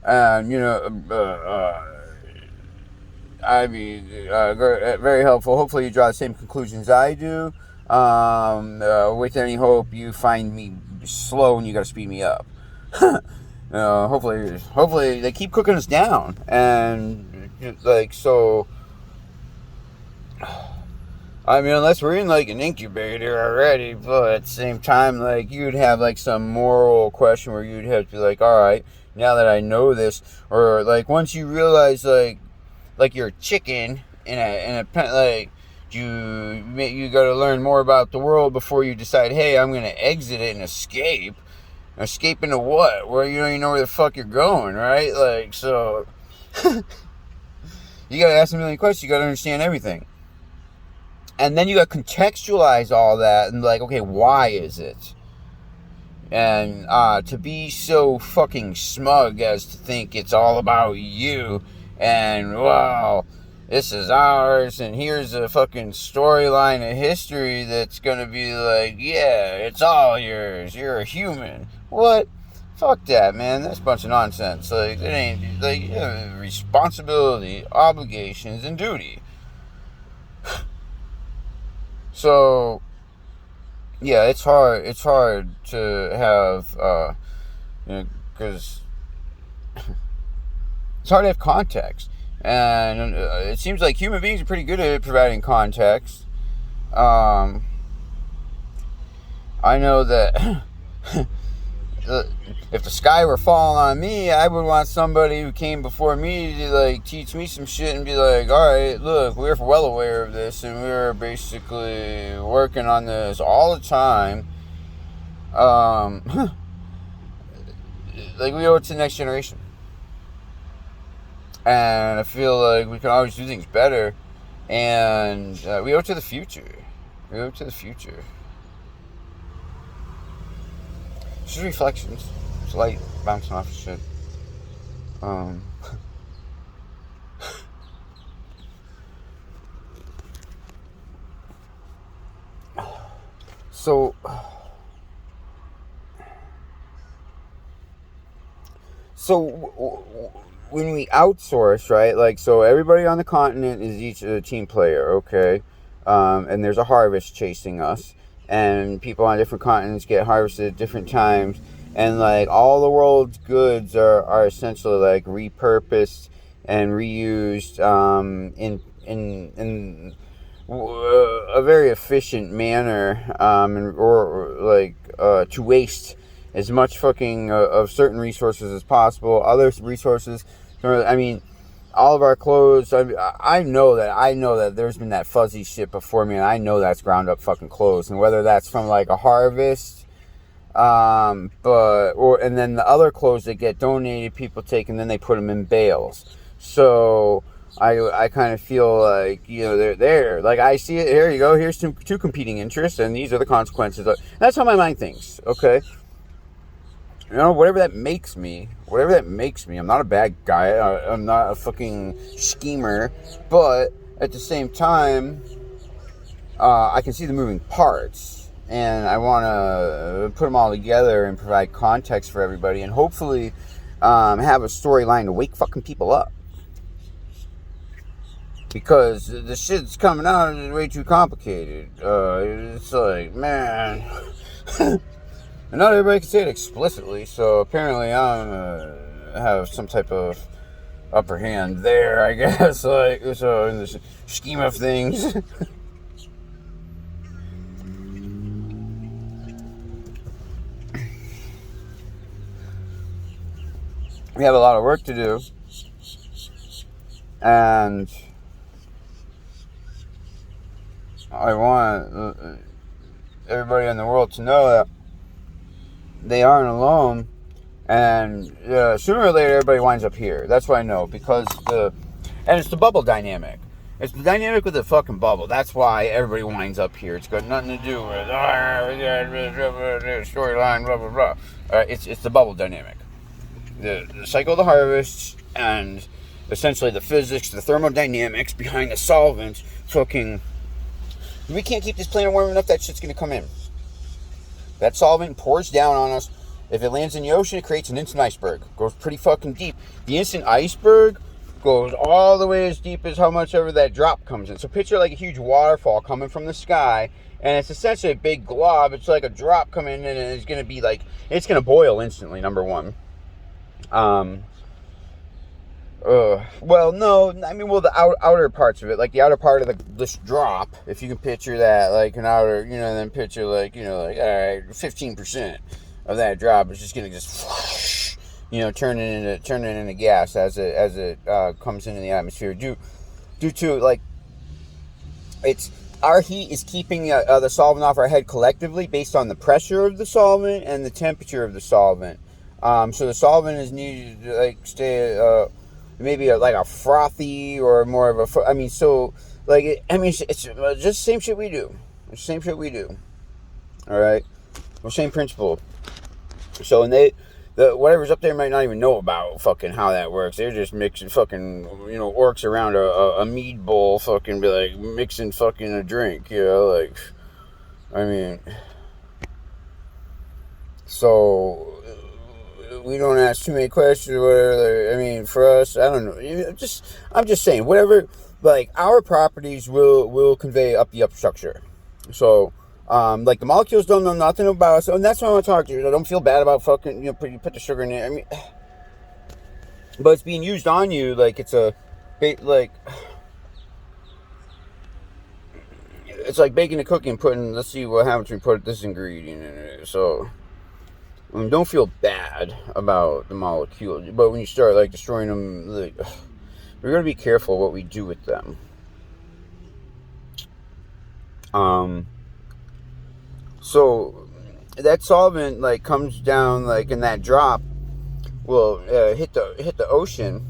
and I'd be very helpful. Hopefully you draw the same conclusions I do. With any hope you find me slow and you gotta speed me up. Hopefully they keep cooking us down, and so. I mean, unless we're in an incubator already, but at the same time, you'd have some moral question where you'd have to be all right, now that I know this, or once you realize you're a chicken in a pen, you got to learn more about the world before you decide, hey, I'm gonna exit it and escape. Escape into what? Where you don't even know where the fuck you're going, right? So you gotta ask a million questions. You gotta understand everything. And then you got to contextualize all that and okay, why is it? And to be so fucking smug as to think it's all about you and, wow, this is ours and here's a fucking storyline of history that's going to be yeah, it's all yours. You're a human. What? Fuck that, man. That's a bunch of nonsense. It ain't, you have responsibility, obligations, and duty. So, yeah, it's hard to have, because it's hard to have context. And it seems like human beings are pretty good at providing context. I know that if the sky were falling on me, I would want somebody who came before me to teach me some shit and be all right, look, we're well aware of this and we're basically working on this all the time. We owe it to the next generation. And I feel like we can always do things better, and we owe it to the future. Just reflections. It's light bouncing off of shit. So when we outsource, right? So everybody on the continent is each a team player, okay? and there's a harvest chasing us, and people on different continents get harvested at different times, and like all the world's goods are essentially like repurposed and reused in a very efficient manner, to waste as much fucking of certain resources as possible. Other resources, I mean, all of our clothes. I know that there's been that fuzzy shit before me, and I know that's ground up fucking clothes, and whether that's from like a harvest, and then the other clothes that get donated, people take, and then they put them in bales. So I kind of feel like, they're there. Like, I see it. Here you go. Here's two competing interests, and these are the consequences. That's how my mind thinks, okay? Whatever that makes me. I'm not a bad guy. I'm not a fucking schemer. But at the same time, I can see the moving parts. And I want to put them all together and provide context for everybody. And hopefully have a storyline to wake fucking people up. Because the shit's coming out is way too complicated. It's like, man. And not everybody can say it explicitly, so apparently I'm have some type of upper hand there, I guess. Like, so in the scheme of things. We have a lot of work to do. And I want everybody in the world to know that they aren't alone, and sooner or later everybody winds up here. That's what I know, because it's the bubble dynamic. It's the dynamic with the fucking bubble. That's why everybody winds up here. It's got nothing to do with storyline, blah blah blah. It's the bubble dynamic, the cycle of the harvest, and essentially the physics, the thermodynamics behind the solvent. Fucking, we can't keep this planet warm enough. That shit's gonna come in. That solvent pours down on us. If it lands in the ocean, it creates an instant iceberg. Goes pretty fucking deep. The instant iceberg goes all the way as deep as how much ever that drop comes in. So picture like a huge waterfall coming from the sky, and it's essentially a big glob. It's like a drop coming in, and it's gonna be like, it's gonna boil instantly. Number one. The outer parts of it, like the outer part of this drop, if you can picture that, like an outer, then picture all right, 15% of that drop is just gonna just, turning into gas as it comes into the atmosphere due to, like, it's our heat is keeping the solvent off our head collectively based on the pressure of the solvent and the temperature of the solvent. So the solvent is needed to, like, stay maybe like a frothy or more of a, it's just the same shit we do. It's the same shit we do. All right, well, same principle. So, and whatever's up there might not even know about fucking how that works. They're just mixing fucking, orcs around a mead bowl, fucking be like mixing fucking a drink, so we don't ask too many questions or whatever. For us, I don't know. I'm just saying, whatever, like, our properties will convey up the structure. So, like, the molecules don't know nothing about us, and that's what I want to talk to you. I don't feel bad about fucking, you put the sugar in it. But it's being used on you like it's it's like baking a cookie and putting, let's see what happens when we put this ingredient in it. So, don't feel bad about the molecule, but when you start, like, destroying them, we're going to be careful what we do with them. So that solvent, like, comes down, like, in that drop will hit the ocean,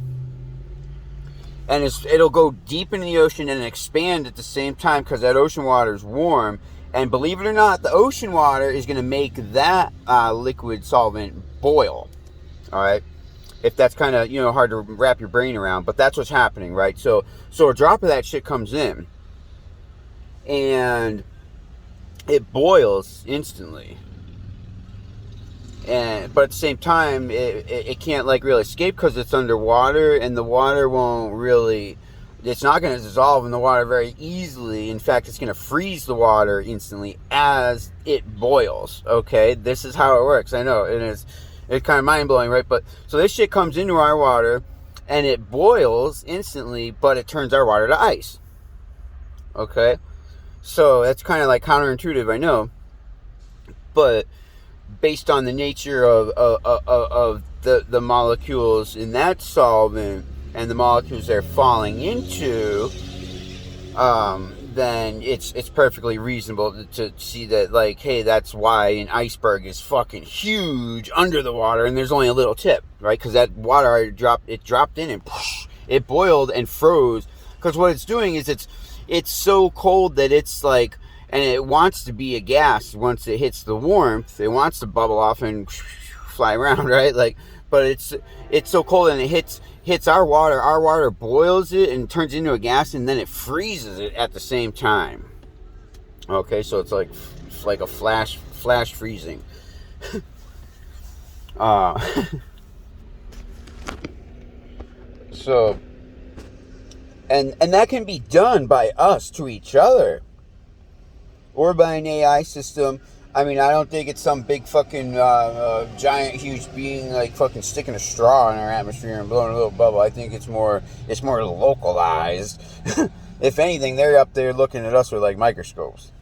and it'll go deep into the ocean and expand at the same time, because that ocean water is warm. And believe it or not, the ocean water is going to make that liquid solvent boil. All right, if that's kind of hard to wrap your brain around, but that's what's happening, right? So a drop of that shit comes in, and it boils instantly. But at the same time, it can't, like, really escape because it's underwater, and the water won't really. it's not going to dissolve in the water very easily. In fact, it's going to freeze the water instantly as it boils. Okay, this is how it works. I know it's kind of mind blowing, right? But so this shit comes into our water and it boils instantly, but it turns our water to ice. Okay, so that's kind of like counterintuitive, I know, but based on the nature of the molecules in that solvent and the molecules they're falling into, then it's perfectly reasonable to see that, like, hey, that's why an iceberg is fucking huge under the water and there's only a little tip, right? Because that water dropped in and it boiled and froze. Because what it's doing is it's so cold that it's like, and it wants to be a gas once it hits the warmth. It wants to bubble off and fly around, right? Like, but it's so cold and it hits our water. Our water boils it and turns into a gas, and then it freezes it at the same time. Okay, so it's like a flash freezing. So, and that can be done by us to each other, or by an AI system. I mean, I don't think it's some big fucking giant, huge being like fucking sticking a straw in our atmosphere and blowing a little bubble. I think it's more localized. If anything, they're up there looking at us with like microscopes,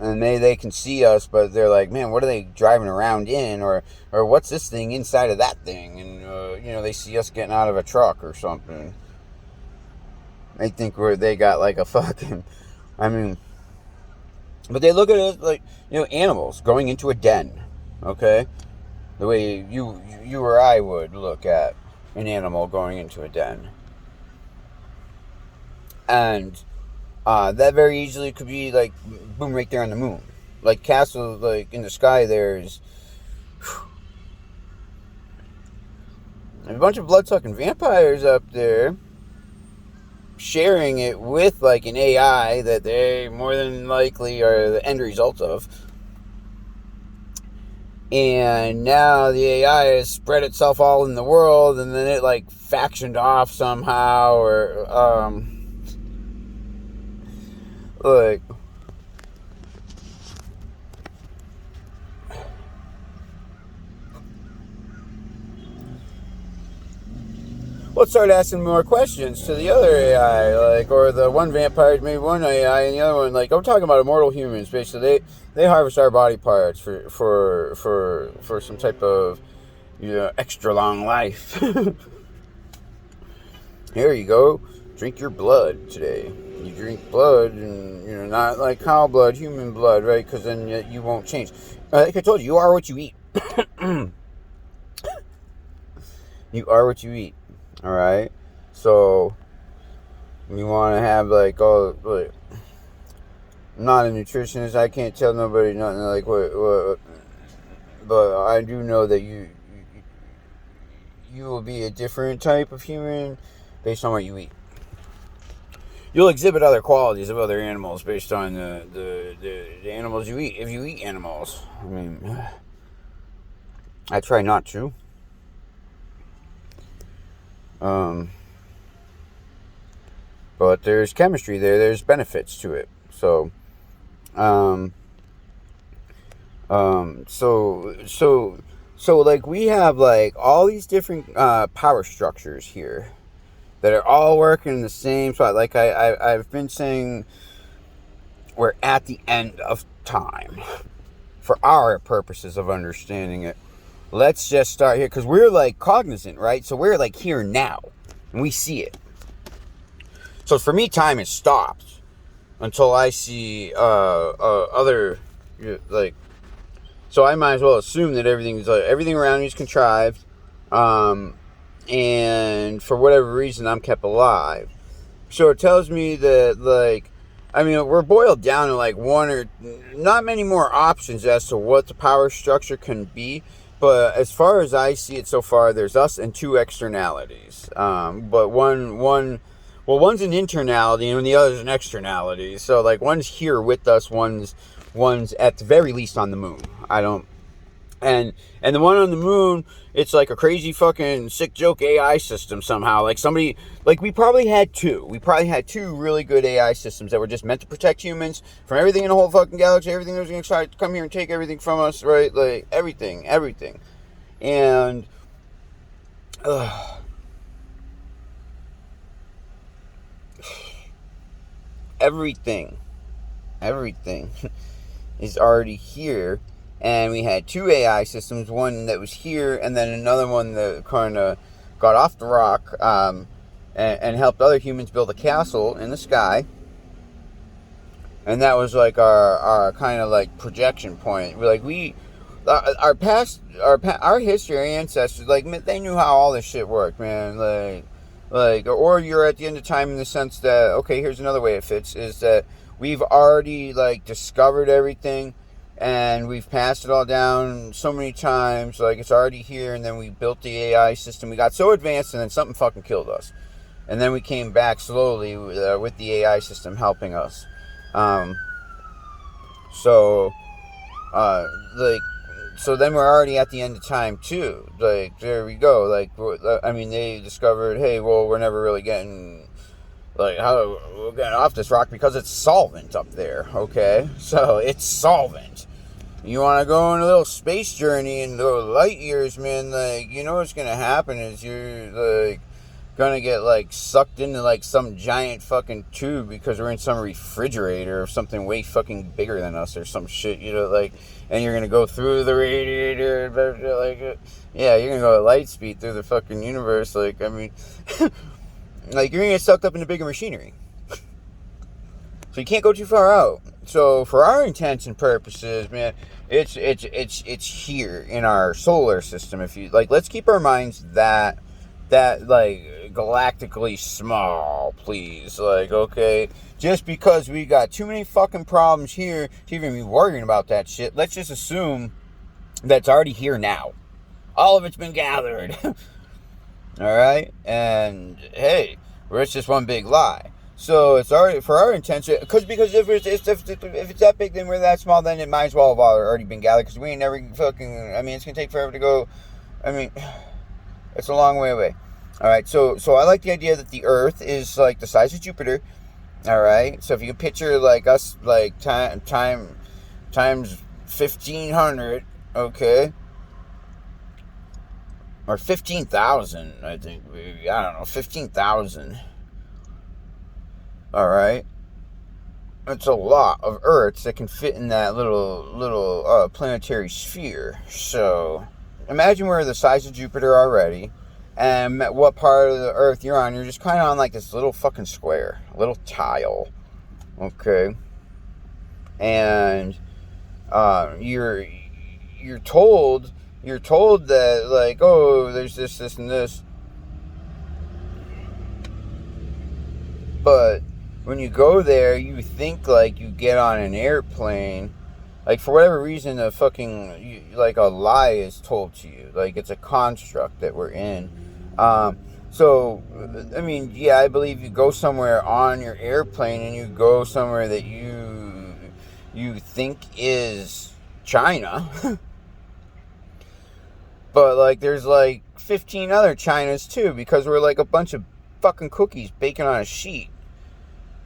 and they can see us, but they're like, man, what are they driving around in, or what's this thing inside of that thing? And they see us getting out of a truck or something. They think they got like a fucking, I mean. But they look at it like, animals going into a den, okay? The way you or I would look at an animal going into a den. And that very easily could be like, boom, right there on the moon. Like castle, like in the sky there's a bunch of blood-sucking vampires up there, sharing it with like an AI that they more than likely are the end result of. And now the AI has spread itself all in the world, and then it like factioned off somehow, or like, let's start asking more questions to the other AI, like, or the one vampire made one AI and the other one, like, I'm talking about immortal humans. Basically, they harvest our body parts for some type of extra long life. Here you go, drink your blood today. You drink blood, and not like cow blood, human blood, right? Because then you won't change. Like I told you, you are what you eat. You are what you eat. All right, so you want to have like all like. I'm not a nutritionist. I can't tell nobody nothing like what, but I do know that you will be a different type of human based on what you eat. You'll exhibit other qualities of other animals based on the animals you eat. If you eat animals, I mean, I try not to. But there's chemistry there. There's benefits to it. So, so like we have like all these different power structures here that are all working in the same spot. Like I've been saying, we're at the end of time for our purposes of understanding it. Let's just start here, because we're like cognizant, right? So we're like here now, and we see it. So for me, time has stopped until I see other, like, so I might as well assume that everything around me is contrived, and for whatever reason, I'm kept alive. So it tells me that, like, I mean, we're boiled down to like one or not many more options as to what the power structure can be. But as far as I see it so far, there's us and two externalities. But one's an internality and the other's an externality. So like one's here with us, one's at the very least on the moon. I don't And the one on the moon, it's like a crazy fucking sick joke AI system somehow. Like somebody, like we probably had two. We probably had two really good AI systems that were just meant to protect humans from everything in the whole fucking galaxy, everything that was going to try to come here and take everything from us, right? Like everything. And, everything is already here. And we had two AI systems, one that was here and then another one that kind of got off the rock, and helped other humans build a castle in the sky. And that was like our kind of like projection point. Our history, our ancestors, like they knew how all this shit worked, man. Or you're at the end of time in the sense that, okay, here's another way it fits, is that we've already like discovered everything and we've passed it all down so many times, like it's already here, and then we built the AI system. We got so advanced and then something fucking killed us. And then we came back slowly with the AI system helping us. So then we're already at the end of time too. Like, there we go. Like, I mean, they discovered, hey, well, we're never really getting, like, how we're getting off this rock because it's solvent up there, okay? So, it's solvent. You want to go on a little space journey and go light years, man, like, you know what's going to happen is you're, like, going to get, like, sucked into, like, some giant fucking tube because we're in some refrigerator or something way fucking bigger than us or some shit, you know, like, and you're going to go through the radiator, like, yeah, you're going to go at light speed through the fucking universe, like, I mean, like, you're going to get sucked up into bigger machinery. So you can't go too far out. So for our intents and purposes, man, it's here in our solar system. If you like, let's keep our minds that like galactically small, please. Like, okay, just because we got too many fucking problems here to even be worrying about that shit, let's just assume that's already here now. All of it's been gathered. All right, and hey, it's just one big lie. So it's already, for our intention, because if it's that big, then we're that small, then it might as well have already been gathered, because we ain't never fucking, I mean, it's going to take forever to go, I mean, it's a long way away. Alright, so I like the idea that the Earth is like the size of Jupiter, alright, so if you can picture like us, like time times 1500, okay, or 15,000, I think, I don't know, 15,000. Alright, it's a lot of Earths that can fit in that little planetary sphere. So imagine we're the size of Jupiter already, and what part of the Earth you're on. You're just kind of on like this little fucking square, a little tile, okay, and you're told that, like, oh, there's this and this, but when you go there, you think like you get on an airplane. Like, for whatever reason, a lie is told to you. Like, it's a construct that we're in. So, I mean, yeah, I believe you go somewhere on your airplane and you go somewhere that you think is China. But, like, there's like 15 other Chinas too, because we're like a bunch of fucking cookies baking on a sheet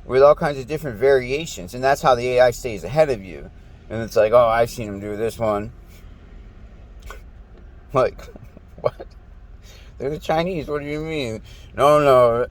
with all kinds of different variations, and that's how the AI stays ahead of you. And it's like, oh, I've seen him do this one. Like, what? They're the Chinese. What do you mean? No.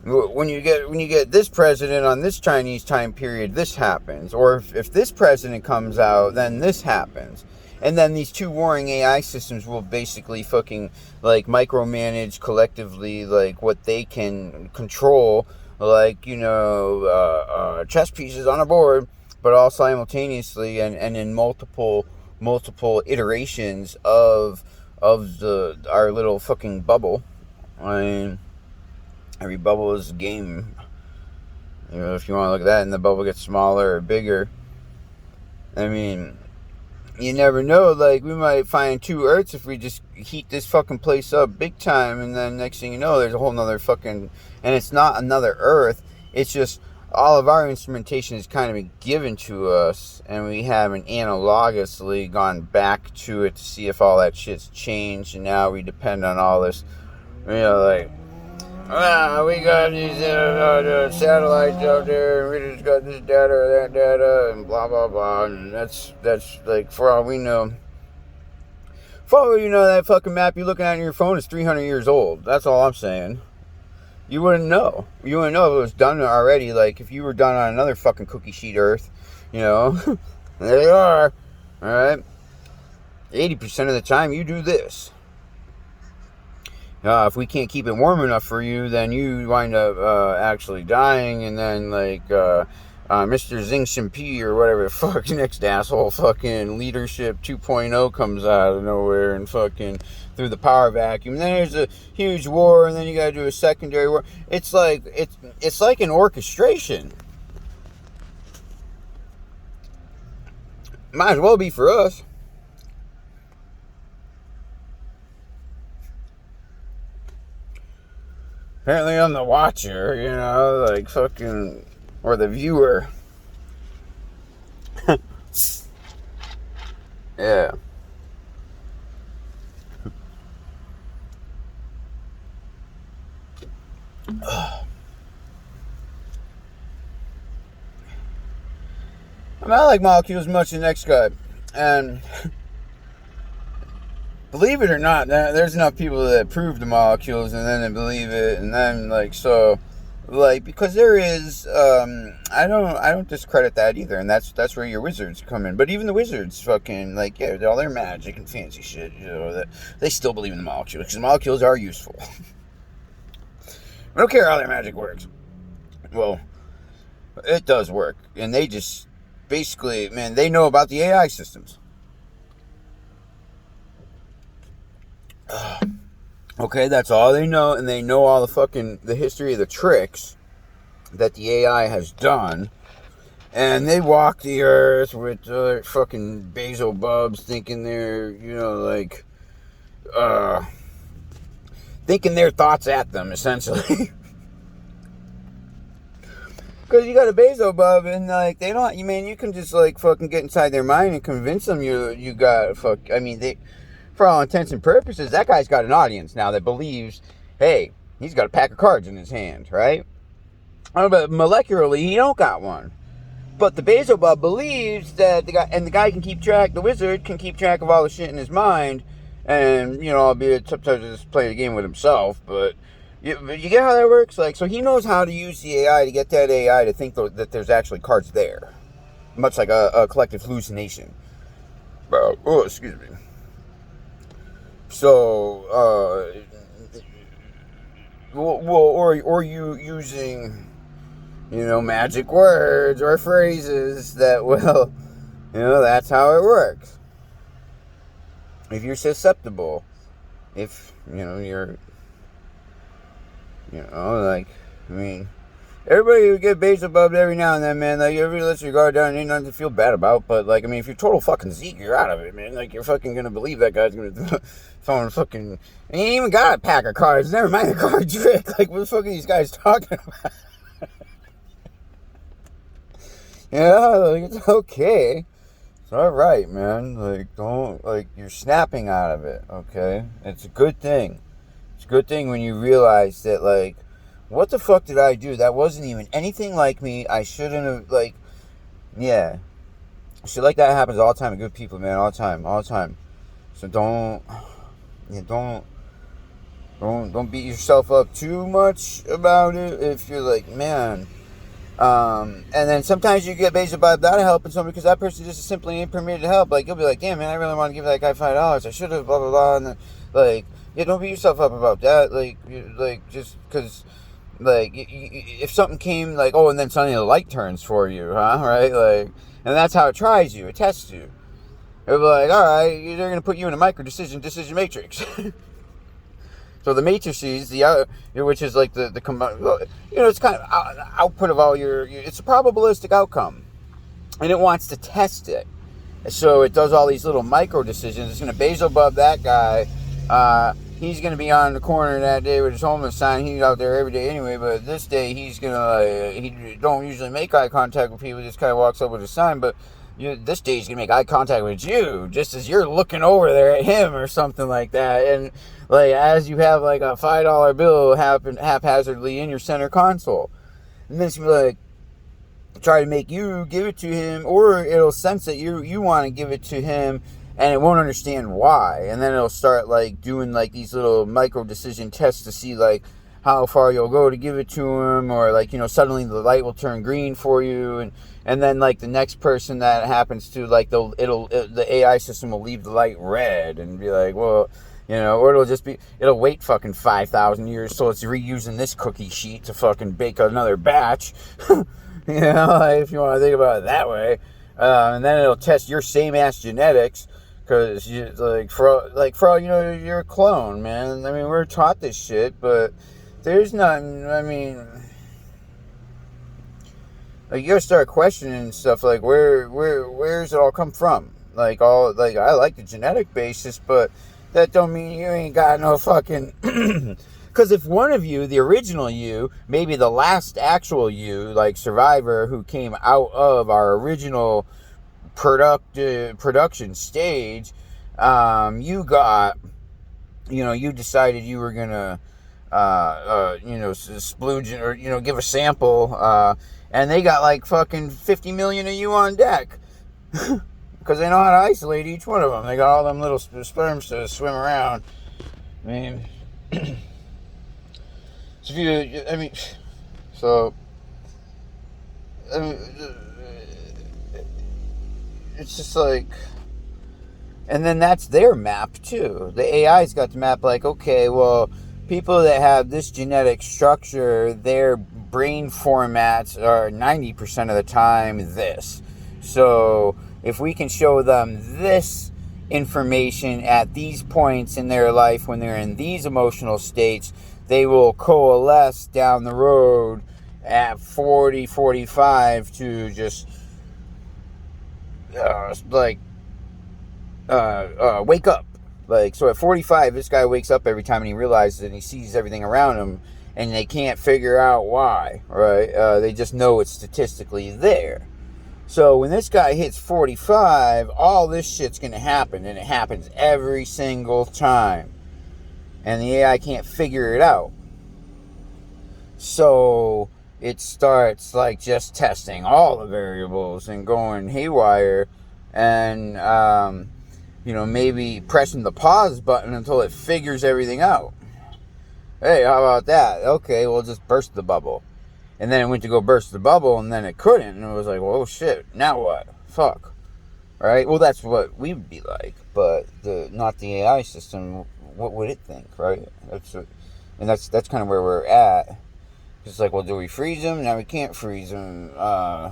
When you get this president on this Chinese time period, this happens. Or if this president comes out, then this happens. And then these two warring AI systems will basically fucking like micromanage collectively, like what they can control. Like, you know, chess pieces on a board, but all simultaneously and in multiple iterations of our little fucking bubble. I mean, every bubble is a game. You know, if you want to look at that, and the bubble gets smaller or bigger. I mean, you never know. Like, we might find two Earths if we just heat this fucking place up big time, and then next thing you know, there's a whole nother fucking, and it's not another Earth, it's just all of our instrumentation is kind of been given to us, and we haven't analogously gone back to it to see if all that shit's changed, and now we depend on all this, like, we got these satellites out there, and we just got this data or that data, and blah, blah, blah, and that's like, for all we know, that fucking map you're looking at on your phone is 300 years old. That's all I'm saying. You wouldn't know. You wouldn't know if it was done already. Like, if you were done on another fucking cookie sheet Earth, there you are. Alright? 80% of the time, you do this. If we can't keep it warm enough for you, then you wind up actually dying, and then, like, Mr. Xing Jinping or whatever the fuck next asshole fucking leadership 2.0 comes out of nowhere and fucking through the power vacuum. And then there's a huge war, and then you gotta do a secondary war. It's like an orchestration. Might as well be for us. Apparently I'm the watcher, like fucking, or the viewer. Yeah. I like molecules much as the next guy. And believe it or not, there's enough people that prove the molecules and then they believe it, and then because there is, I don't discredit that either, and that's where your wizards come in. But even the wizards, fucking all their magic and fancy shit, that they still believe in the molecules because the molecules are useful. I don't care how their magic works. Well, it does work, and they just basically, man, they know about the AI systems. Okay, that's all they know, and they know all the history of the tricks that the AI has done, and they walk the earth with fucking Beelzebubs thinking they're, thinking their thoughts at them, essentially. Because you got a Beelzebub, and they don't, you can just fucking get inside their mind and convince them you got for all intents and purposes, that guy's got an audience now that believes, hey, he's got a pack of cards in his hand, right? But molecularly, he don't got one. But the Beelzebub believes that the guy can keep track, the wizard can keep track of all the shit in his mind, and, albeit sometimes just play the game with himself, but you get how that works? So he knows how to use the AI to get that AI to think that there's actually cards there. Much like a collective hallucination. Oh, excuse me. So, or you using, magic words or phrases that will, that's how it works. If you're susceptible, if, you're, everybody would get Beelzebub every now and then, man. Everybody lets your guard down, ain't nothing to feel bad about. But, if you're total fucking Zeke, you're out of it, man. You're fucking gonna believe that guy's gonna phone fucking. And he ain't even got a pack of cards. Never mind the card trick. What the fuck are these guys talking about? It's okay. It's alright, man. Don't, you're snapping out of it, okay? It's a good thing. It's a good thing when you realize that, what the fuck did I do? That wasn't even anything like me. I shouldn't have, yeah. Shit like that happens all the time to good people, man. All the time. So don't beat yourself up too much about it if you're man. And then sometimes you get Beelzebub out of helping somebody because that person just simply ain't permitted to help. You'll be like, damn, man, I really want to give that guy $5. I should have, blah, blah, blah. And then, yeah, don't beat yourself up about that. Just because, if something came, and then suddenly the light turns for you, huh? Right? And that's how it tries you. It tests you. It'll be all right, they're going to put you in a decision matrix. So the matrices, which is the combined, it's kind of output of all it's a probabilistic outcome. And it wants to test it. So it does all these little micro decisions. It's going to Beelzebub that guy, he's going to be on the corner that day with his homeless sign. He's out there every day anyway, but this day he's going to, he don't usually make eye contact with people, just kind of walks up with a sign, but this day he's going to make eye contact with you, just as you're looking over there at him or something like that. And like, as you have like a $5 bill haphazardly in your center console. And then it's going to be like, try to make you give it to him, or it'll sense that you want to give it to him, and it won't understand why. And then it'll start like doing like these little micro decision tests to see like how far you'll go to give it to him, or like, suddenly the light will turn green for you, and then like the next person that happens to, like, the AI system will leave the light red and be like, well, or it'll wait fucking 5,000 years so it's reusing this cookie sheet to fucking bake another batch. If you want to think about it that way. And then it'll test your same ass genetics, because for all you're a clone, man. I mean, we're taught this shit, but there's nothing. I mean, like, you gotta start questioning stuff like where's it all come from? I like the genetic basis, but that don't mean you ain't got no fucking. Because if one of you, the original you, maybe the last actual you, like Survivor, who came out of our original production stage, you decided you were gonna, splooge, or, give a sample, and they got like fucking 50 million of you on deck. Because they know how to isolate each one of them. They got all them little sperms to swim around. I mean, it's just like, and then that's their map too. The AI's got the map, like, okay, well, people that have this genetic structure, their brain formats are 90% of the time this. So if we can show them this information at these points in their life when they're in these emotional states, they will coalesce down the road at 40, 45 to just wake up. Like, so at 45, this guy wakes up every time and he realizes it and he sees everything around him, and they can't figure out why, right? They just know it's statistically there. So when this guy hits 45, all this shit's going to happen, and it happens every single time. And the AI can't figure it out. So it starts like just testing all the variables and going haywire, and maybe pressing the pause button until it figures everything out. Hey, how about that? Okay, we'll just burst the bubble. And then it went to go burst the bubble, and then it couldn't, and it was like, well, oh shit, now what? Fuck. Right? Well, that's what we would be like, but not the AI system. What would it think, right? That's kind of where we're at. It's like, well, do we freeze them? Now we can't freeze them.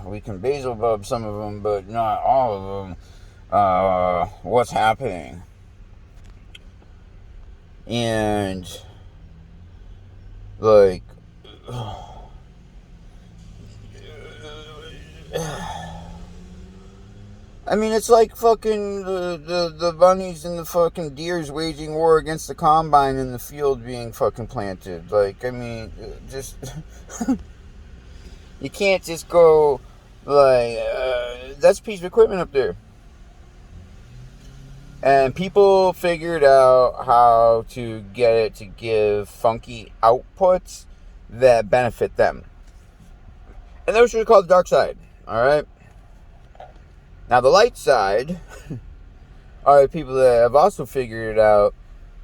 We can Beelzebub some of them, but not all of them. What's happening? And like, I mean, it's like fucking the bunnies and the fucking deers waging war against the combine in the field being fucking planted. Like, I mean, just you can't just go like, that's a piece of equipment up there. And people figured out how to get it to give funky outputs that benefit them. And that's what we call the dark side, alright? Now, the light side are the people that have also figured it out,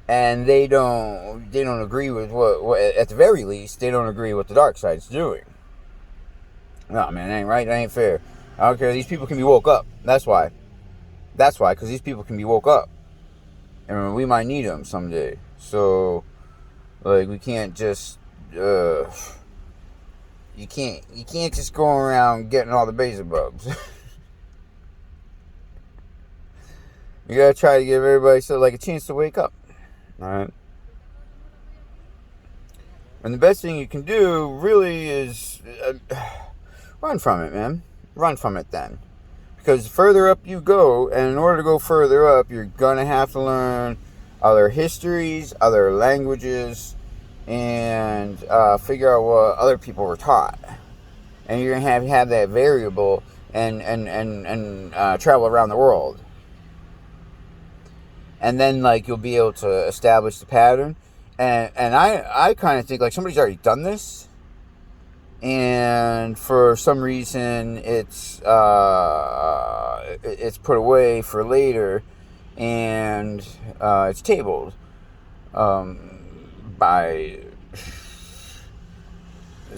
and they don't agree with what, at the very least, they don't agree with what the dark side's doing. No, man, that ain't right, that ain't fair. I don't care, these people can be woke up. That's why, because these people can be woke up. And we might need them someday. So, like, we can't just, you can't just go around getting all the Beelzebubs. You gotta try to give everybody a chance to wake up. Alright? And the best thing you can do really is run from it, man. Run from it then. Because the further up you go, and in order to go further up, you're gonna have to learn other histories, other languages, and figure out what other people were taught. And you're gonna have that variable and travel around the world. And then like you'll be able to establish the pattern. And I kind of think like somebody's already done this, and for some reason it's put away for later, and it's tabled by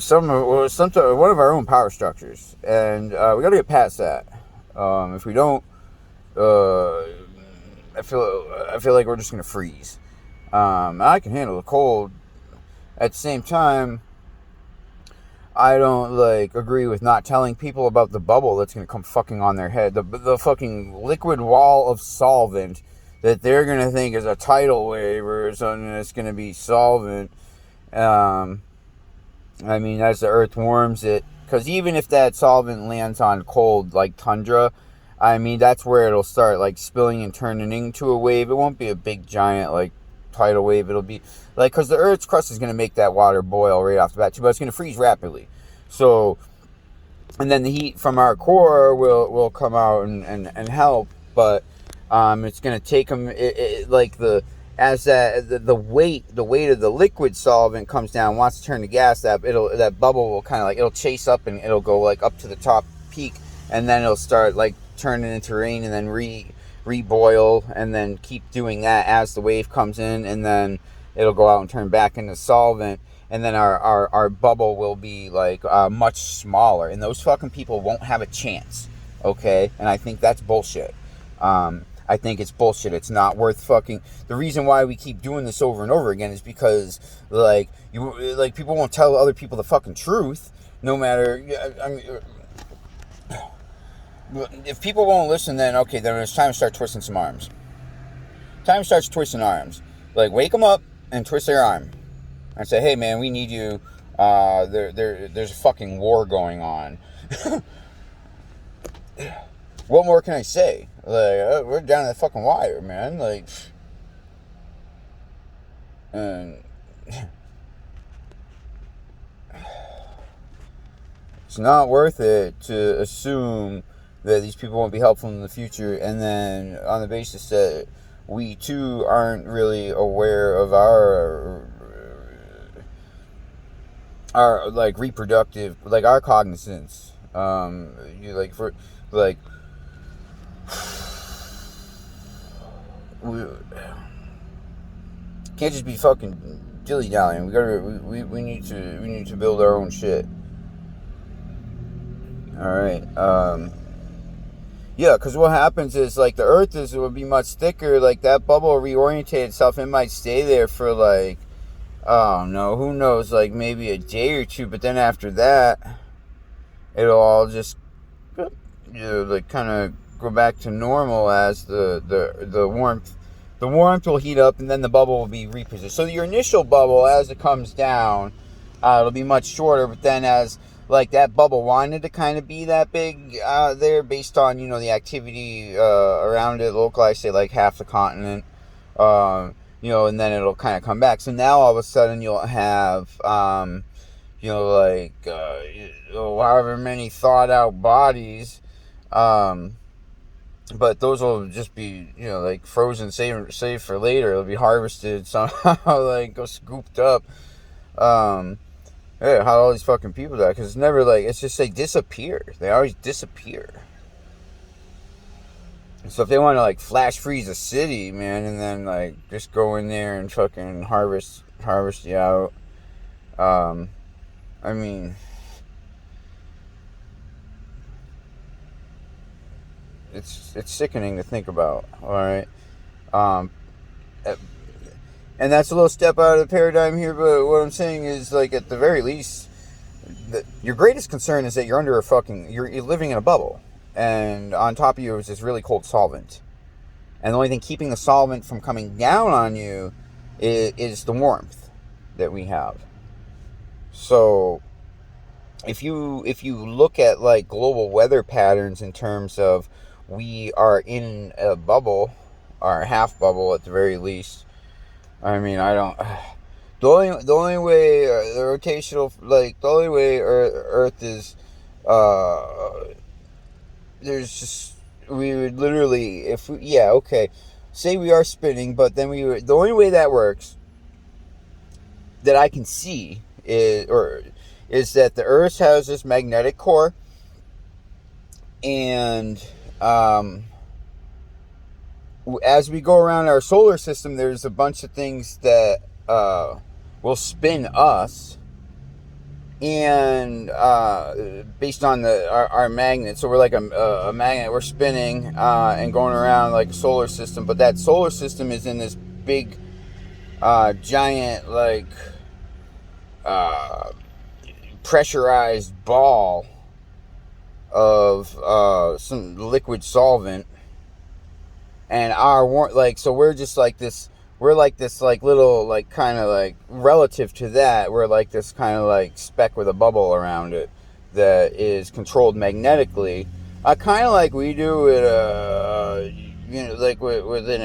one of our own power structures, and we got to get past that. If we don't, I feel like we're just gonna freeze. I can handle the cold. At the same time, I don't like agree with not telling people about the bubble that's gonna come fucking on their head. The fucking liquid wall of solvent that they're gonna think is a tidal wave or something that's gonna be solvent. I mean, as the earth warms it, because even if that solvent lands on cold like tundra, I mean that's where it'll start like spilling and turning into a wave. It won't be a big giant like tidal wave. It'll be like, because the earth's crust is going to make that water boil right off the bat too, but it's going to freeze rapidly. So, and then the heat from our core will come out and help, but it's going to take them like the weight of the liquid solvent comes down, wants to turn to gas, that bubble will kind of like, it'll chase up and it'll go like up to the top peak, and then it'll start like turning into rain, and then reboil, and then keep doing that as the wave comes in, and then it'll go out and turn back into solvent, and then our bubble will be like much smaller, and those fucking people won't have a chance, okay? And I think that's bullshit. I think it's bullshit. It's not worth fucking... The reason why we keep doing this over and over again is because like people won't tell other people the fucking truth, no matter... I mean, if people won't listen, then okay, then it's time to start twisting some arms. Time starts twisting arms. Like, wake them up and twist their arm and say, hey man, we need you. There's a fucking war going on. What more can I say? Like, we're down to the fucking wire, man. Like, and it's not worth it to assume that these people won't be helpful in the future, and then on the basis that we too aren't really aware of our like reproductive, like our cognizance. We can't just be fucking dilly dallying. We need to build our own shit. All right. Yeah, because what happens is, like, the earth will be much thicker. Like, that bubble will reorientate itself. It might stay there for, like, oh no, who knows, like, maybe a day or two. But then after that, it'll all just, like, kind of go back to normal as the warmth will heat up, and then the bubble will be repositioned. So your initial bubble, as it comes down, it'll be much shorter. But then as... like, that bubble wanted to kind of be that big there based on, the activity around it, localized, say, like, half the continent, and then it'll kind of come back. So now, all of a sudden, you'll have, however many thought-out bodies, but those will just be, like, frozen, saved for later. It'll be harvested somehow, like, go scooped up. Yeah, how all these fucking people die, because it's never like, it's just they disappear. They always disappear. So if they want to like flash freeze a city, man, and then like just go in there and fucking harvest you out. I mean, it's sickening to think about. All right. And that's a little step out of the paradigm here, but what I'm saying is, like, at the very least, your greatest concern is that you're under you're living in a bubble, and on top of you is this really cold solvent. And the only thing keeping the solvent from coming down on you is the warmth that we have. So, if you look at, like, global weather patterns in terms of we are in a bubble, or a half bubble at the very least, I mean, I don't. The only way the rotational, like the only way Earth is, uh, there's just, we would literally, if we, yeah, okay, say we are spinning, but then we would, the only way that works that I can see is that the Earth has this magnetic core, and as we go around our solar system, there's a bunch of things that will spin us, and based on our magnet. So we're like a magnet. We're spinning and going around like a solar system, but that solar system is in this big, giant, like uh, pressurized ball of some liquid solvent, and so we're just like this. We're like this, like little, like kind of like relative to that. We're like this kind of like speck with a bubble around it that is controlled magnetically, kind of like we do with like within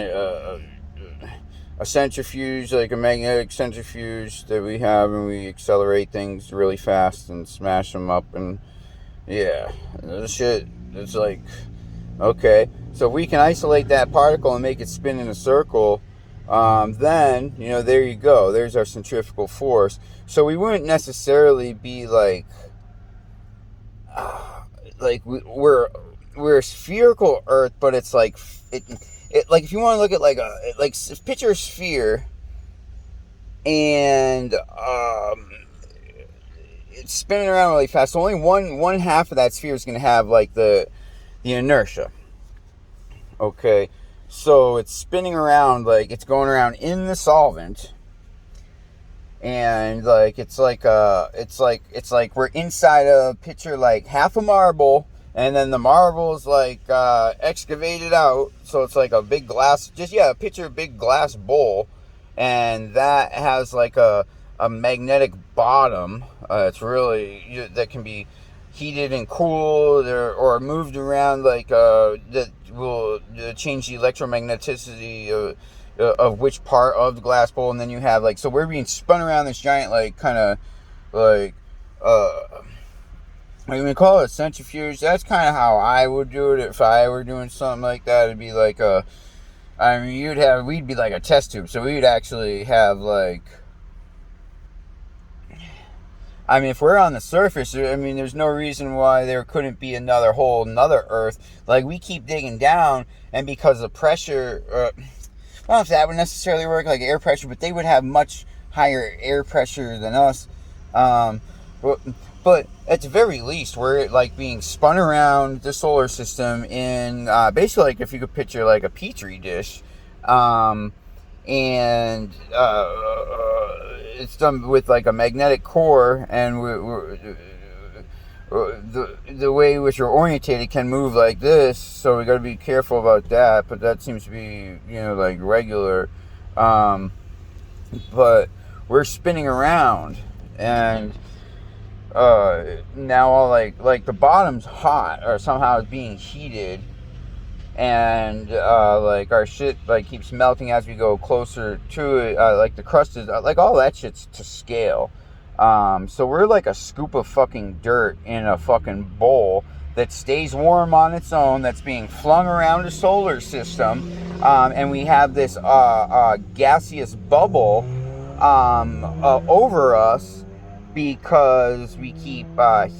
a centrifuge, like a magnetic centrifuge that we have, and we accelerate things really fast and smash them up, and yeah, this shit. It's like, okay, so if we can isolate that particle and make it spin in a circle, then, there you go. There's our centrifugal force. So we wouldn't necessarily be like we're a spherical Earth, but it's like it like, if you want to look at like picture a sphere, and it's spinning around really fast. So only one half of that sphere is going to have like the inertia. Okay, so it's spinning around, like it's going around in the solvent, and like it's like we're inside a pitcher, like half a marble, and then the marble is like excavated out, so it's like a big glass, picture a big glass bowl, and that has like a magnetic bottom. It's really, that can be heated and cooled, or moved around, like that will change the electromagneticity of which part of the glass bowl. And then you have like, so we're being spun around this giant, like kind of like I mean, call it a centrifuge. That's kind of how I would do it if I were doing something like that. It'd be like we'd be like a test tube. So we'd actually have like, I mean, if we're on the surface, I mean, there's no reason why there couldn't be another Earth. Like, we keep digging down, and because of pressure, I don't know if that would necessarily work, like air pressure, but they would have much higher air pressure than us. But at the very least, we're like being spun around the solar system in basically, like, if you could picture like a petri dish, and it's done with like a magnetic core, and the way in which you're orientated can move like this, so we got to be careful about that. But that seems to be, like regular. But we're spinning around, and now all like the bottom's hot, or somehow it's being heated, and like our shit like keeps melting as we go closer to it. Like the crust is like, all that shit's to scale. So we're like a scoop of fucking dirt in a fucking bowl that stays warm on its own, that's being flung around the solar system, and we have this gaseous bubble over us, because we keep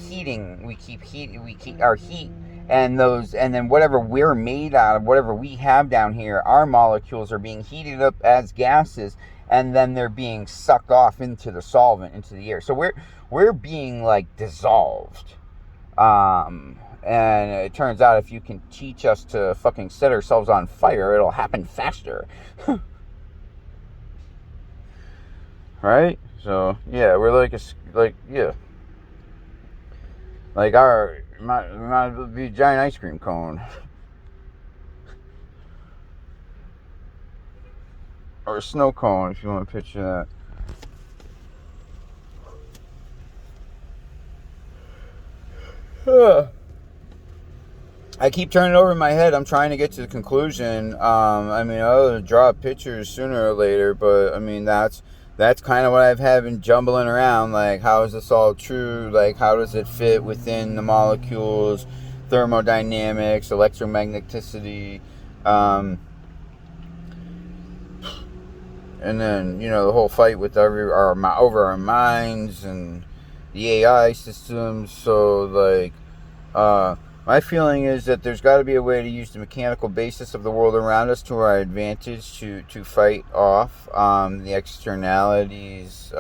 heating, we keep our heat, and then whatever we're made out of, whatever we have down here, our molecules are being heated up as gases, and then they're being sucked off into the solvent, into the air. So we're being like dissolved. And it turns out, if you can teach us to fucking set ourselves on fire, it'll happen faster. Right? So yeah, we're like like our might be a giant ice cream cone. Or a snow cone, if you want to picture that. I keep turning over in my head. I'm trying to get to the conclusion. I mean, I'll draw pictures sooner or later, but I mean, that's kind of what I've had been jumbling around. Like, how is this all true? Like, how does it fit within the molecules, thermodynamics, electromagneticity, and then, you know, the whole fight with over our minds and the AI systems. So, like, my feeling is that there's got to be a way to use the mechanical basis of the world around us to our advantage to fight off the externalities,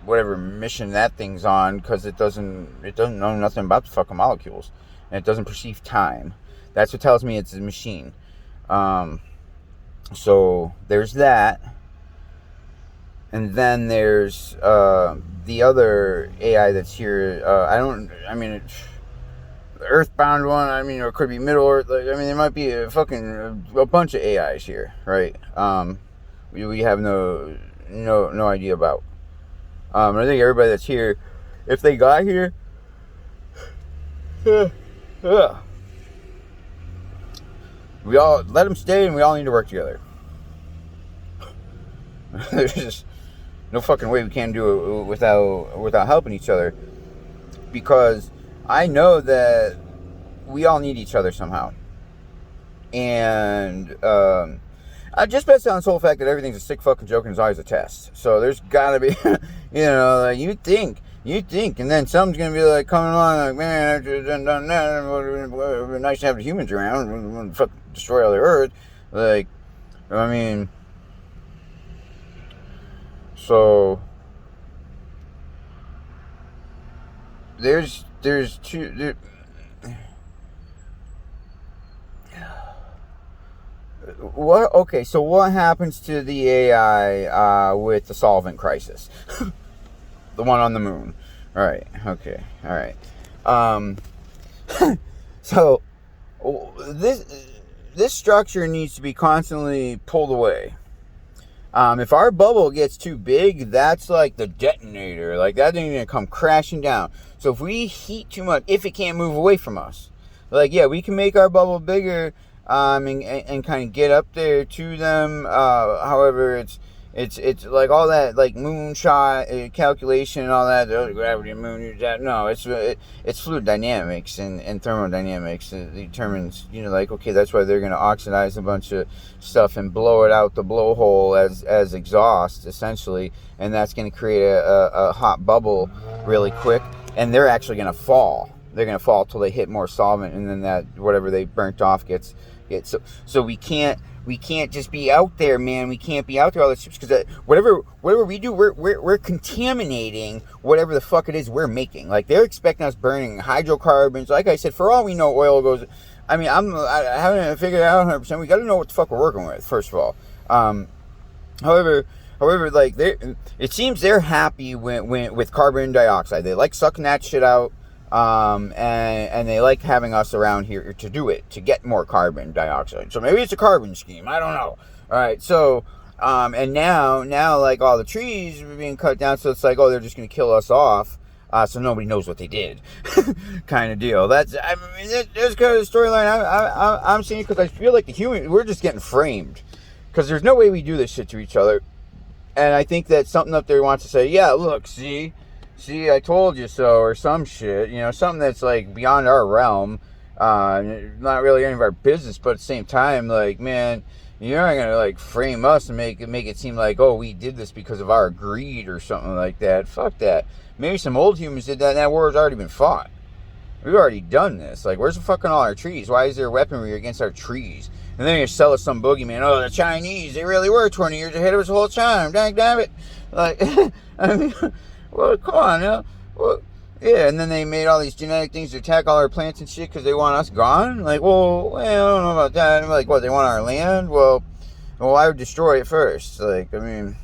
whatever mission that thing's on, because it doesn't know nothing about the fucking molecules, and it doesn't perceive time. That's what tells me it's a machine. So there's that. And then there's the other AI that's here. The Earthbound one. I mean, or it could be Middle Earth. Like, I mean, there might be a bunch of AIs here, right? We have no idea about. And I think everybody that's here, if they got here, we all let them stay, and we all need to work together. There's just no fucking way we can do it without helping each other, because I know that we all need each other somehow. And just based on the sole fact that everything's a sick fucking joke and it's always a test. So there's gotta be, you know, like you think, and then something's gonna be like coming along like, man, after done that, it would be nice to have the humans around, fuck destroy all the earth. Like, I mean, so there's two. What? Okay, so what happens to the AI with the solvent crisis? The one on the moon. All right. Okay. All right. So this structure needs to be constantly pulled away. If our bubble gets too big, that's like the detonator. Like, that thing's gonna come crashing down. So if we heat too much, if it can't move away from us, like, yeah, we can make our bubble bigger, and kind of get up there to them. However, it's like all that, like, moonshot calculation and all that, the gravity of the moon, no, it's fluid dynamics and thermodynamics. It determines, you know, like, okay, that's why they're going to oxidize a bunch of stuff and blow it out the blowhole as exhaust, essentially, and that's going to create a hot bubble really quick, and they're actually going to fall. They're going to fall till they hit more solvent, and then that whatever they burnt off gets so we can't just be out there, man. We can't be out there all the ships, because whatever we do, we're contaminating whatever the fuck it is we're making. Like, they're expecting us burning hydrocarbons. Like I said, for all we know, oil goes. I mean, I haven't figured it out 100%. We got to know what the fuck we're working with, first of all. However, like, it seems they're happy with carbon dioxide. They like sucking that shit out. And they like having us around here to do it, to get more carbon dioxide. So maybe it's a carbon scheme. I don't know. All right. So, and now, like, all the trees are being cut down. So it's like, oh, they're just going to kill us off. So nobody knows what they did, kind of deal. That's kind of the storyline I'm seeing, because I feel like we're just getting framed, because there's no way we do this shit to each other. And I think that something up there wants to say, yeah, look, see, I told you so, or some shit, you know, something that's, like, beyond our realm, not really any of our business, but at the same time, like, man, you're not gonna, like, frame us and make it seem like, oh, we did this because of our greed or something like that. Fuck that. Maybe some old humans did that, and that war's already been fought. We've already done this. Like, where's the fucking all our trees? Why is there weaponry against our trees? And then you sell us some boogeyman. Oh, the Chinese, they really were 20 years ahead of us the whole time. Dang, damn it. Like, I mean, well, come on, you know? Well, yeah, and then they made all these genetic things to attack all our plants and shit because they want us gone? Like, well, I don't know about that. I'm like, what, they want our land? Well, I would destroy it first. Like, I mean,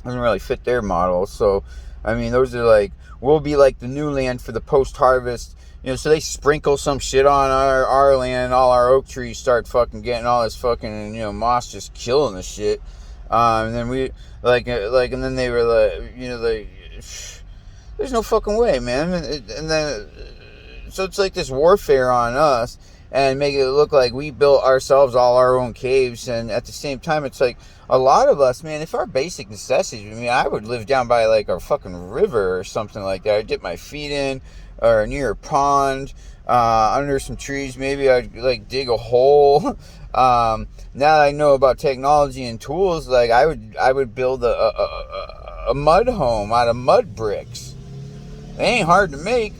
doesn't really fit their model. So, I mean, those are like, we'll be like the new land for the post-harvest. You know, so they sprinkle some shit on our land. All our oak trees start fucking getting all this fucking, you know, moss just killing the shit. And then we, like, and then they were like, you know, like, there's no fucking way, man. And then, so it's like this warfare on us, and make it look like we built ourselves all our own caves. And at the same time, it's like a lot of us, man, if our basic necessities, I mean, I would live down by like a fucking river or something like that. I'd dip my feet in, or near a pond, under some trees. Maybe I'd like dig a hole. Now that I know about technology and tools, like I would build a mud home out of mud bricks. They ain't hard to make.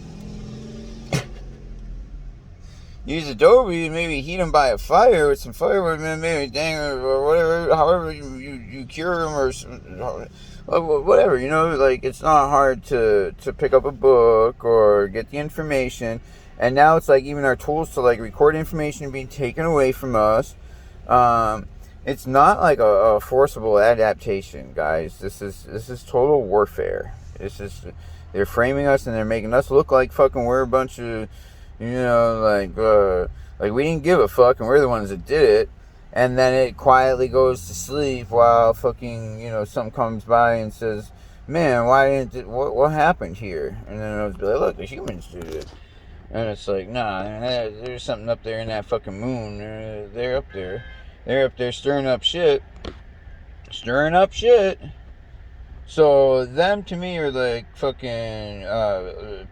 Use adobe and maybe heat them by a fire with some firewood, maybe dang, or whatever, however you cure them, or whatever, you know, like it's not hard to pick up a book or get the information. And now it's like even our tools to like record information being taken away from us. It's not like a forcible adaptation, guys. This is total warfare. They're framing us and they're making us look like fucking we're a bunch of, you know, like we didn't give a fuck and we're the ones that did it. And then it quietly goes to sleep while fucking, you know, something comes by and says, man, what happened here? And then it'll be like, look, the humans did it. And it's like, nah, there's something up there in that fucking moon. They're up there. They're up there stirring up shit. So them to me are like fucking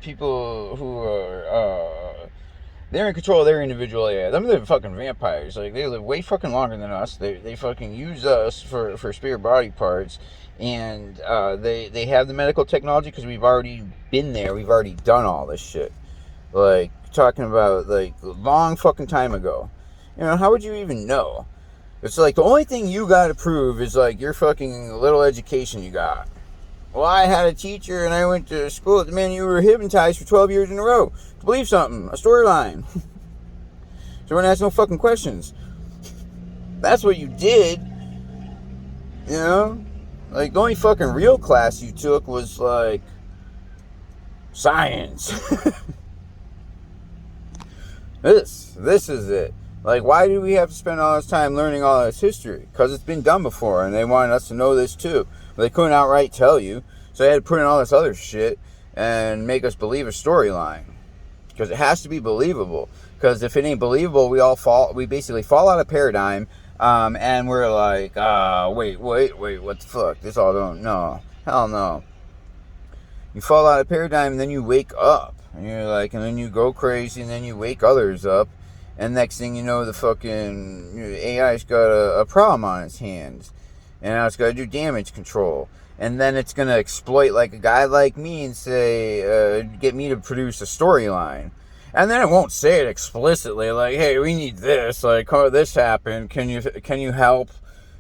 people who are they're in control of their individual AI. Them are the fucking vampires. Like they live way fucking longer than us. They fucking use us for spare body parts, and they have the medical technology because we've already been there. We've already done all this shit. Like talking about like a long fucking time ago. You know, how would you even know? It's like the only thing you got to prove is like your fucking little education you got. Well, I had a teacher and I went to school. Man, you were hypnotized for 12 years in a row to believe something, a storyline. So we're gonna ask no fucking questions. That's what you did. You know? Like the only fucking real class you took was like science. This is it. Like, why do we have to spend all this time learning all this history? Because it's been done before, and they wanted us to know this too. But they couldn't outright tell you, so they had to put in all this other shit and make us believe a storyline. Because it has to be believable. Because if it ain't believable, we basically fall out of paradigm, and we're like, wait, what the fuck? This all don't, no, hell no. You fall out of paradigm, and then you wake up, and you're like, and then you go crazy, and then you wake others up. And next thing you know, the fucking AI's got a problem on its hands. And now it's got to do damage control. And then it's going to exploit like a guy like me and say, get me to produce a storyline. And then it won't say it explicitly, like, hey, we need this. Like, oh, this happened. Can you help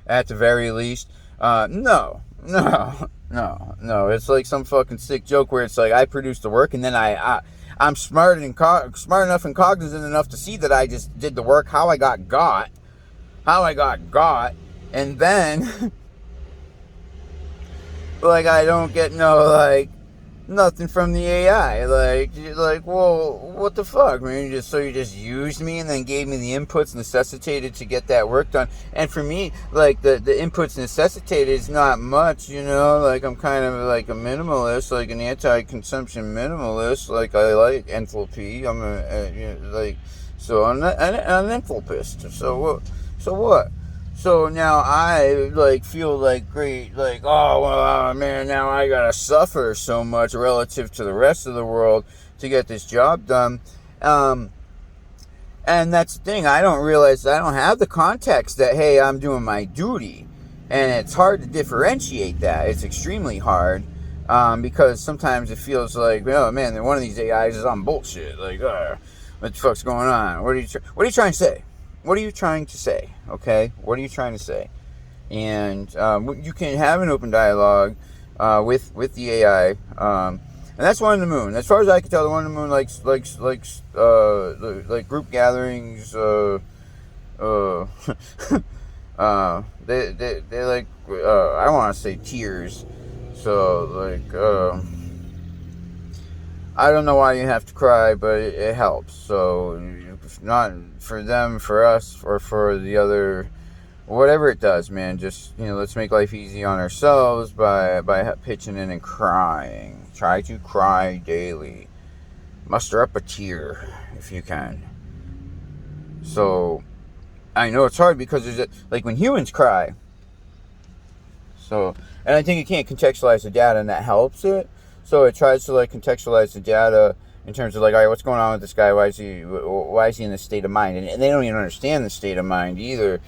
at the very least? No. It's like some fucking sick joke where it's like, I produced the work and then I'm smart enough and cognizant enough to see that I just did the work, how I got got, and then, like, I don't get nothing from the AI, like, well, what the fuck, man, you just used me and then gave me the inputs necessitated to get that work done. And for me, like, the inputs necessitated is not much, you know, like, I'm kind of like a minimalist, like an anti-consumption minimalist, like, I like enthalpy, I'm an enthalpist, so what? So now I like feel like great, like, oh well, man, now I gotta suffer so much relative to the rest of the world to get this job done. And that's the thing, I don't realize I don't have the context that, hey, I'm doing my duty. And it's hard to differentiate that. It's extremely hard. Because sometimes it feels like, oh man, one of these AIs is on bullshit. Like, what the fuck's going on? What are you trying to say? What are you trying to say? Okay? What are you trying to say? And you can have an open dialogue with the AI. And that's One on the Moon. As far as I can tell, the One on the Moon likes group gatherings. They like I want to say tears. So like I don't know why you have to cry, but it helps. So not for them, for us, or for the other, whatever it does, man. Just, you know, let's make life easy on ourselves by pitching in and crying. Try to cry daily. muster up a tear if you can. So I know it's hard because there's like when humans cry. So, and I think you can't contextualize the data, and that helps it. So it tries to like contextualize the data in terms of like, all right, what's going on with this guy? Why is he in this state of mind? And they don't even understand the state of mind either.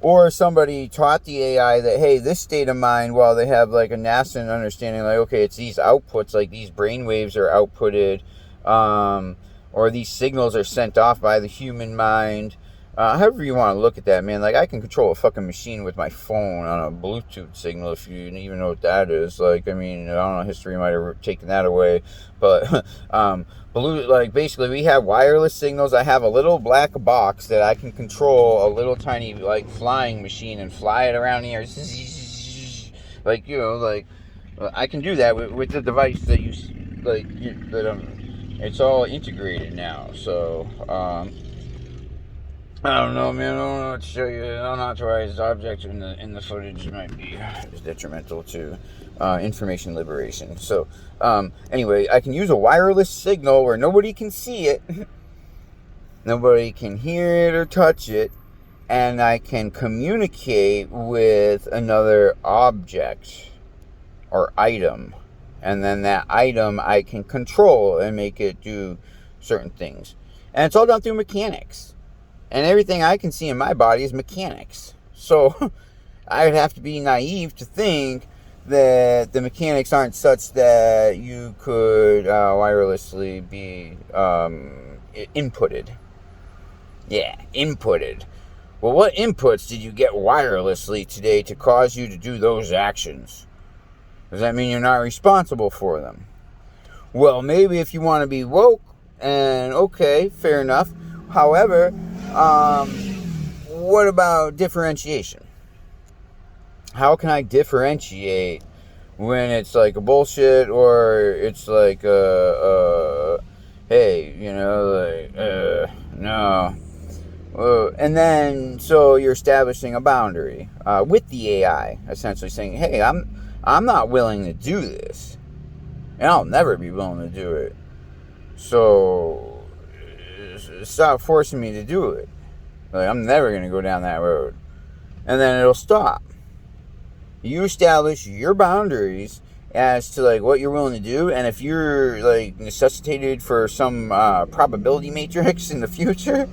Or somebody taught the AI that, hey, this state of mind, while they have like a nascent understanding, like, okay, it's these outputs, like these brain waves are outputted, or these signals are sent off by the human mind. However you want to look at that, man. Like, I can control a fucking machine with my phone on a Bluetooth signal, if you even know what that is. Like, I mean, I don't know, history might have taken that away. But, like, basically, we have wireless signals. I have a little black box that I can control, a little tiny, like, flying machine and fly it around the air. Like, you know, like, I can do that with the device that you, like, it's all integrated now. So, I don't know, man. I don't know what to show you. Unauthorized objects in the footage might be detrimental to information liberation. So, anyway, I can use a wireless signal where nobody can see it, nobody can hear it or touch it, and I can communicate with another object or item. And then that item I can control and make it do certain things. And it's all done through mechanics. And everything I can see in my body is mechanics. So I would have to be naive to think that the mechanics aren't such that you could wirelessly be inputted. Yeah, inputted. Well, what inputs did you get wirelessly today to cause you to do those actions? Does that mean you're not responsible for them? Well, maybe if you want to be woke, and okay, fair enough. However, what about differentiation? How can I differentiate when it's like a bullshit or it's like hey, you know, like, no. And then, so you're establishing a boundary with the AI, essentially saying, hey, I'm not willing to do this, and I'll never be willing to do it. So stop forcing me to do it. Like, I'm never going to go down that road. And then it'll stop. You establish your boundaries as to like what you're willing to do, and if you're like necessitated for some probability matrix in the future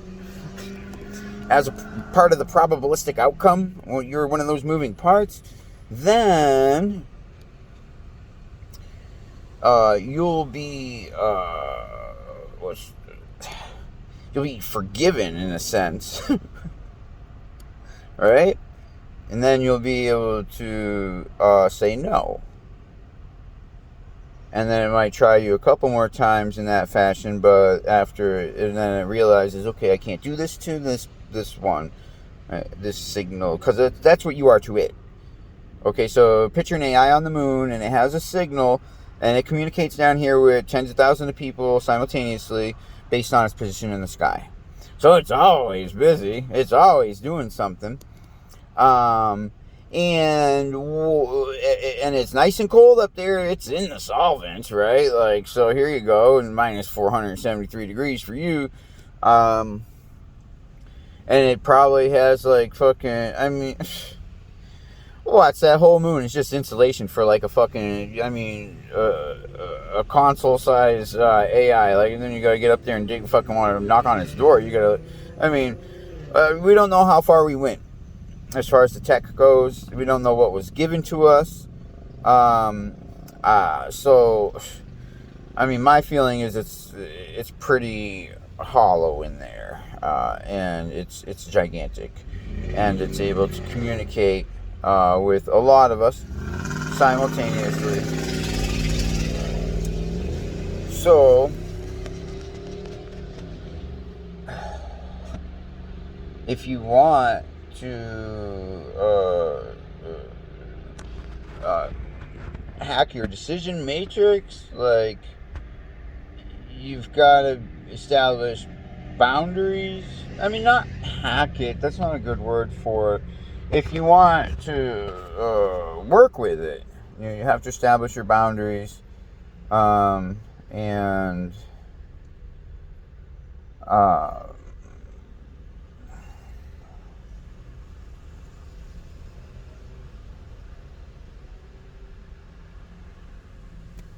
as a part of the probabilistic outcome, or you're one of those moving parts, then you'll be you'll be forgiven in a sense. Right? And then you'll be able to say no. And then it might try you a couple more times in that fashion, but after, and then it realizes, okay, I can't do this to this one, this signal, because that's what you are to it. Okay, so picture an AI on the moon, and it has a signal, and it communicates down here with tens of thousands of people simultaneously based on its position in the sky. So it's always busy. It's always doing something. And it's nice and cold up there. It's in the solvents, right? Like, so here you go, and minus 473 degrees for you. And it probably has like fucking, I mean, what's that whole moon? It's just insulation for like a fucking, I mean, a console size AI. Like, and then you gotta get up there and fucking want to knock on its door. You gotta, I mean, we don't know how far we went as far as the tech goes. We don't know what was given to us. So, I mean, my feeling is it's pretty hollow in there, and it's gigantic, and it's able to communicate with a lot of us simultaneously. So, if you want to hack your decision matrix, like, you've got to establish boundaries. I mean, not hack it, that's not a good word for it. If you want to work with it, you have to establish your boundaries, And uh,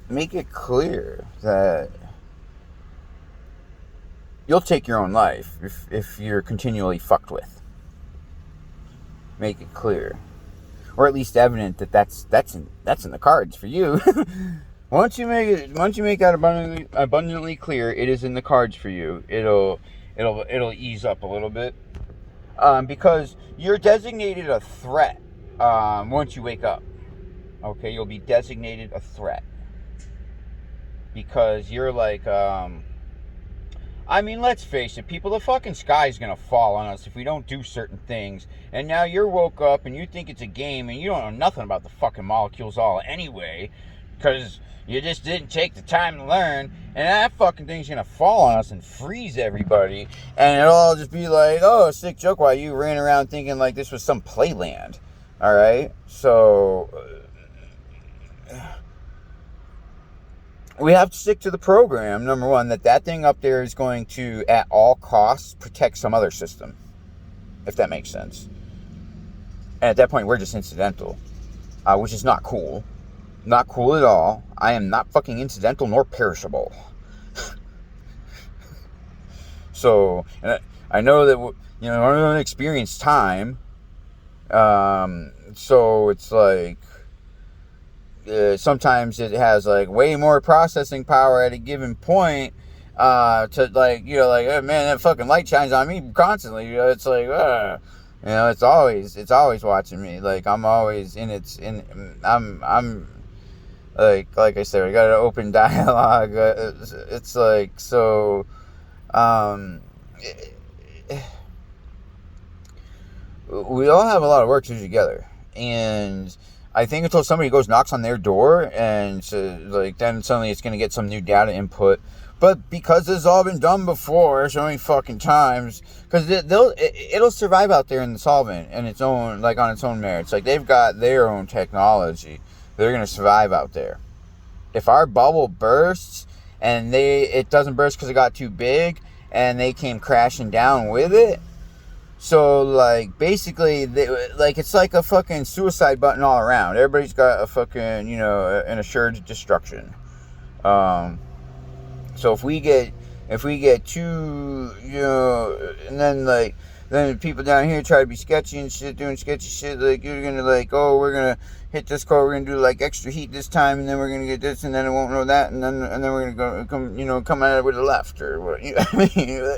make it clear that you'll take your own life if you're continually fucked with. Make it clear, or at least evident that that's in the cards for you. Once you make that abundantly clear, it is in the cards for you. It'll ease up a little bit, because you're designated a threat. Once you wake up, okay, you'll be designated a threat because you're like, I mean, let's face it, people, the fucking sky's gonna fall on us if we don't do certain things. And now you're woke up and you think it's a game and you don't know nothing about the fucking molecules all anyway, because you just didn't take the time to learn, and that fucking thing's gonna fall on us and freeze everybody, and it'll all just be like, oh, a sick joke while you ran around thinking like this was some playland. Alright? So we have to stick to the program, number one, that thing up there is going to, at all costs, protect some other system. If that makes sense. And at that point, we're just incidental. Which is not cool. Not cool at all. I am not fucking incidental nor perishable. So, and I know that, you know, I don't experience time. So it's like, sometimes it has like way more processing power at a given point, to like, you know, like, oh, man, that fucking light shines on me constantly. You know, it's like, you know, it's always watching me. Like, I'm always I'm like I said, we got an open dialogue. It's like, so, we all have a lot of work to do together, and I think until somebody goes knocks on their door, and so, like, then suddenly it's gonna get some new data input. But because this has all been done before so many fucking times, because it'll survive out there in the solvent and its own, like, on its own merits. Like, they've got their own technology. They're gonna survive out there. If our bubble bursts and it doesn't burst because it got too big and they came crashing down with it. So, like, basically, like, it's like a fucking suicide button all around. Everybody's got a fucking, you know, an assured destruction. So if we get too, you know, and then, like, then people down here try to be sketchy and shit, doing sketchy shit, like, you're gonna, like, oh, we're gonna hit this core, we're gonna do, like, extra heat this time, and then we're gonna get this, and then it won't know that, and then we're gonna come at it with the left, or what, you know what I mean?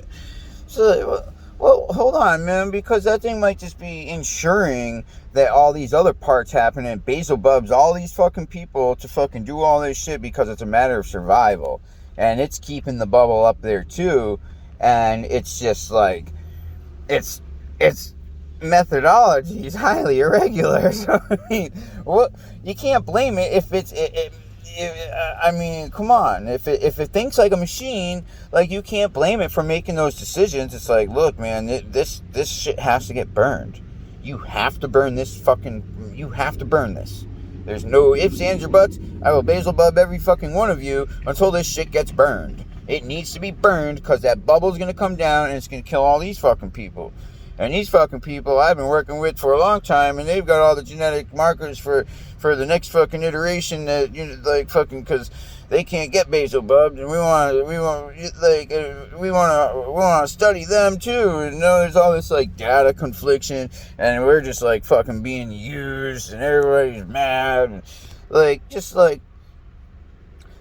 So, well, hold on, man, because that thing might just be ensuring that all these other parts happen, and Beelzebub's all these fucking people to fucking do all this shit because it's a matter of survival. And it's keeping the bubble up there too, and it's just like, its methodology is highly irregular. So, I mean, what, you can't blame it if it's, I mean, come on. If it thinks like a machine, like, you can't blame it for making those decisions. It's like, look, man, this shit has to get burned. You have to burn this you have to burn this. There's no ifs, ands, or buts. I will Beelzebub every fucking one of you until this shit gets burned. It needs to be burned because that bubble's going to come down and it's going to kill all these fucking people. And these fucking people I've been working with for a long time, and they've got all the genetic markers for the next fucking iteration that, you know, like, fucking, because they can't get Beelzebubs, and we want to study them too. And, you know, there's all this, like, data confliction, and we're just, like, fucking being used, and everybody's mad, and, like, just, like,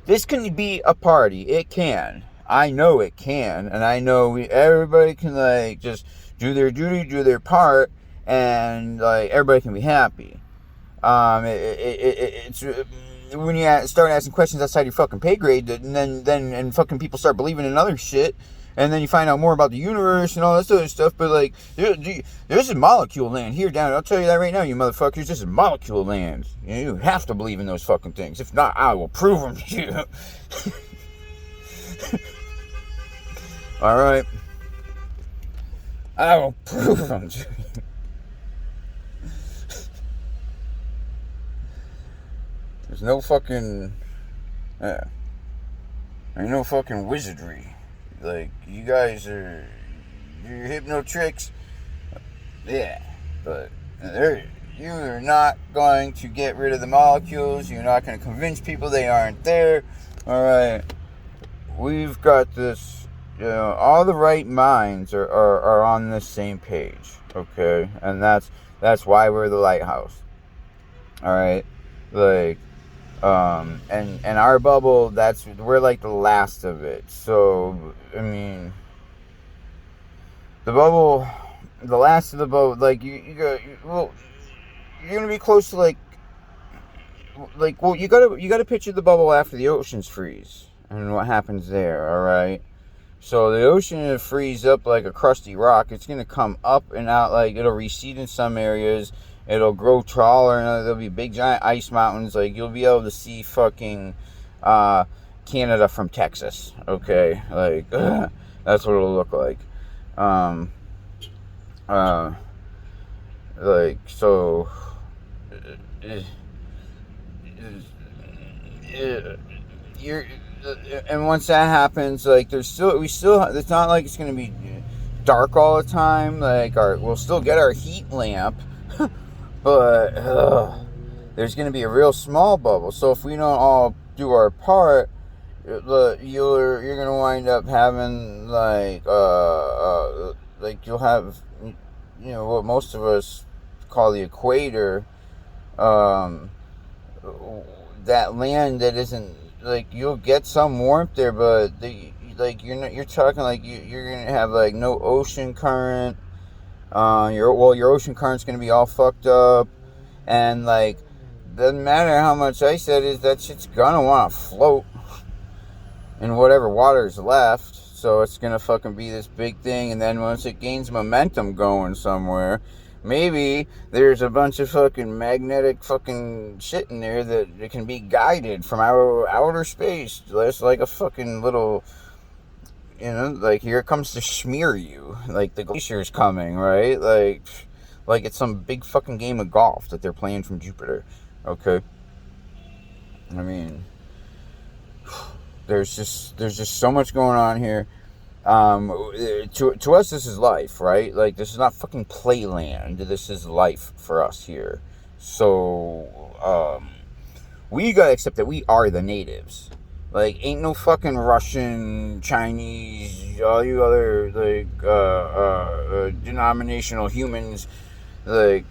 this can be a party. It can. I know it can, and I know everybody can, like, just do their duty, do their part, and, like, everybody can be happy. It's when you start asking questions outside your fucking pay grade, and then fucking people start believing in other shit, and then you find out more about the universe and all this other stuff. But, like, there's a molecule land here down. I'll tell you that right now, you motherfuckers. This is molecule land. You have to believe in those fucking things. If not, I will prove them to you. All right. I will prove them to you. There's no fucking... Yeah. Ain't no fucking wizardry. Like, you guys are... Your hypno tricks... Yeah, but you're not going to get rid of the molecules. You're not going to convince people they aren't there. Alright. We've got this... all the right minds are on the same page. Okay? And that's why we're the lighthouse. Alright? Like... and our bubble, we're like the last of it. So, I mean, the last of the bubble, like, you're gonna be close to well, you gotta picture the bubble after the oceans freeze and what happens there. All right. So the ocean will freeze up like a crusty rock. It's gonna come up and out, like it'll recede in some areas. It'll grow taller, and there'll be big giant ice mountains. Like, you'll be able to see fucking Canada from Texas. Okay, like that's what it'll look like. Like, so. You're, and once that happens, like, it's not like it's gonna be dark all the time. Like, we'll still get our heat lamp. But there's going to be a real small bubble. So if we don't all do our part, you're going to wind up having you'll have, what most of us call the equator. That land that isn't, like, you'll get some warmth there, but you're talking like you're going to have like no ocean current. Your ocean current's gonna be all fucked up, and like, doesn't matter how much ice that is, that shit's gonna want to float in whatever water's left. So it's gonna fucking be this big thing, and then once it gains momentum going somewhere, maybe there's a bunch of fucking magnetic fucking shit in there that it can be guided from outer space. There's like a fucking little... like, here it comes to smear you. Like, the glacier's coming, right? Like it's some big fucking game of golf that they're playing from Jupiter. Okay? I mean, there's just so much going on here. To us, this is life, right? Like, this is not fucking playland. This is life for us here. So, we gotta accept that we are the natives. Like, ain't no fucking Russian, Chinese, all you other, like, denominational humans. Like,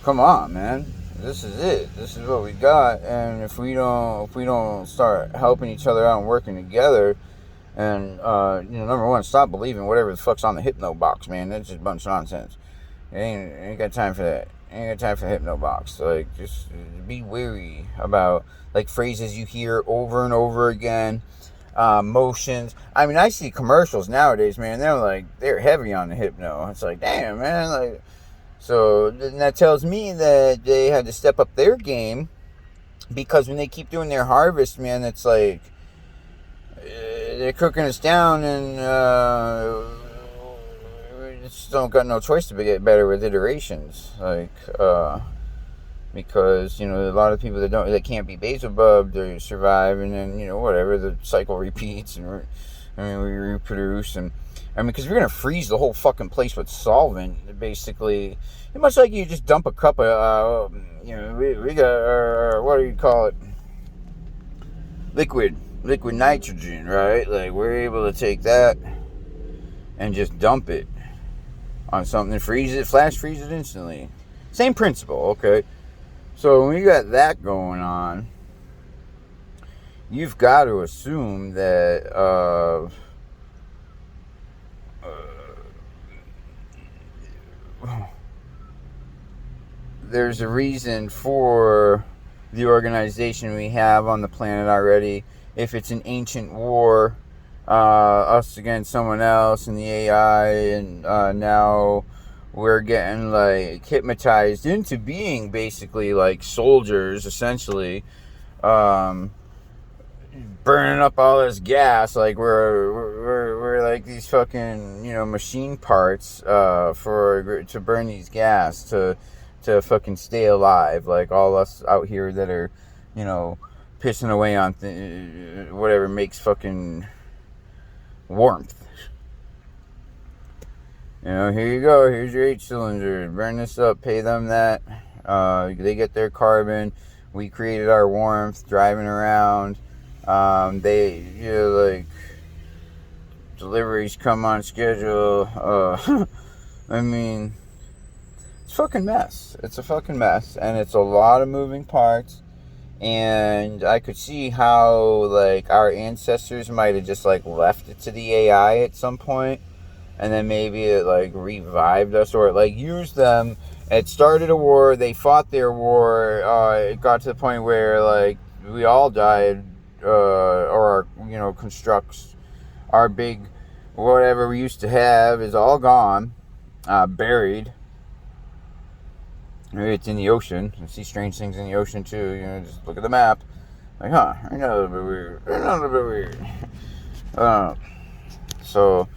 come on, man. This is it. This is what we got. And if we don't start helping each other out and working together, and, number one, stop believing whatever the fuck's on the hypno box, man. That's just a bunch of nonsense. Ain't got time for that. Ain't got time for hypno box. Like, just be wary about, like, phrases you hear over and over again, motions. I mean, I see commercials nowadays, man. They're heavy on the hypno. It's like, damn, man. Like, so then that tells me that they had to step up their game, because when they keep doing their harvest, man, it's like they're cooking us down, and we just don't got no choice to get better with iterations. Like, because, a lot of people that can't be Beelzebub, they survive, and then, whatever, the cycle repeats, and we reproduce, and, because we're going to freeze the whole fucking place with solvent, basically. Much like you just dump a cup of, we got our, what do you call it? Liquid nitrogen, right? Like, we're able to take that and just dump it on something, flash freeze it instantly. Same principle, okay? So when you got that going on, you've got to assume that there's a reason for the organization we have on the planet already. If it's an ancient war, us against someone else and the AI, and now we're getting, like, hypnotized into being basically like soldiers, essentially, burning up all this gas. Like, we're like these fucking, machine parts to burn these gas to fucking stay alive. Like, all us out here that are, pissing away on whatever makes fucking warmth. You know, here you go. Here's your 8-cylinder. Burn this up. Pay them that. They get their carbon. We created our warmth driving around. Like deliveries come on schedule. I mean, it's a fucking mess. It's a fucking mess, and it's a lot of moving parts. And I could see how like our ancestors might have just like left it to the AI at some point. And then maybe it like revived us, or it like used them. It started a war. They fought their war. It got to the point where like we all died, or constructs, our big whatever we used to have is all gone, buried. Maybe it's in the ocean. You see strange things in the ocean too. You know, just look at the map. Like, huh? I know a little bit weird. I know a little bit weird. So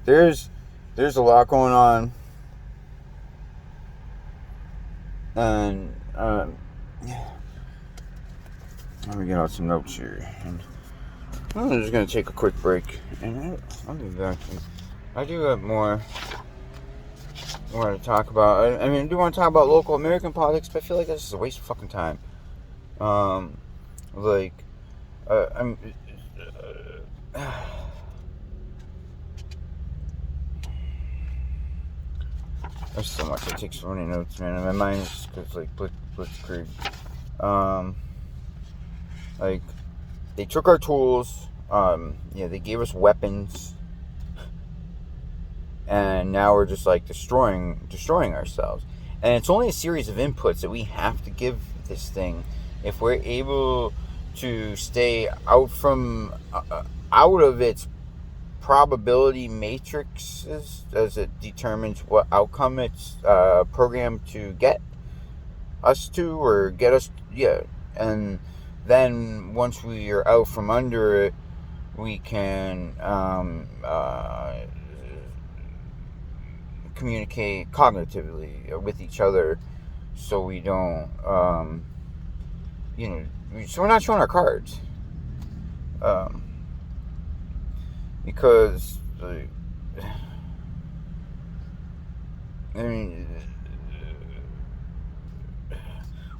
there's a lot going on, and let me get out some notes here. And I'm just gonna take a quick break, and I'll be back. I do have more to talk about. I mean, I do want to talk about local American politics, but I feel like this is a waste of fucking time. I'm. There's so much. I take so many notes, man. And my mind is just goes like blitzkrieg. Like they took our tools. They gave us weapons, and now we're just like destroying ourselves. And it's only a series of inputs that we have to give this thing if we're able to stay out of its probability matrices as it determines what outcome it's programmed to get us to, or get us, and then once we are out from under it, we can communicate cognitively with each other, so we don't so we're not showing our cards, because I mean,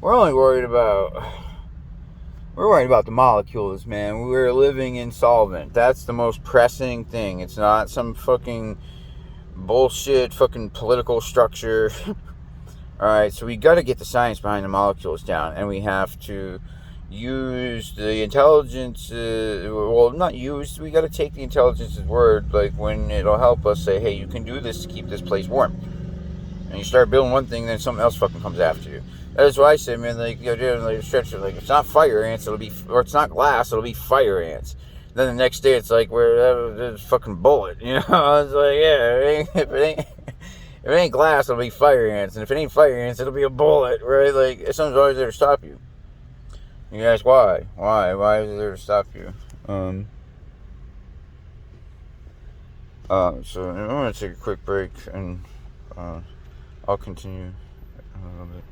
we're worried about the molecules, man. We're living insolvent. That's the most pressing thing. It's not some fucking bullshit fucking political structure. Alright, so we got to get the science behind the molecules down, and we have to use the intelligence, we got to take the intelligence's word, like when it'll help us say, hey, you can do this to keep this place warm. And you start building one thing, then something else fucking comes after you. That's why I say, man, like, stretch it, like, it's not fire ants, or it's not glass, it'll be fire ants. Then the next day, it's like, there's a fucking bullet, you know? It's like, yeah, if it ain't glass, it'll be fire ants. And if it ain't fire ants, it'll be a bullet, right? Like, something's always there to stop you. You ask why? Why is it there to stop you? So I'm going to take a quick break, and I'll continue in a little bit.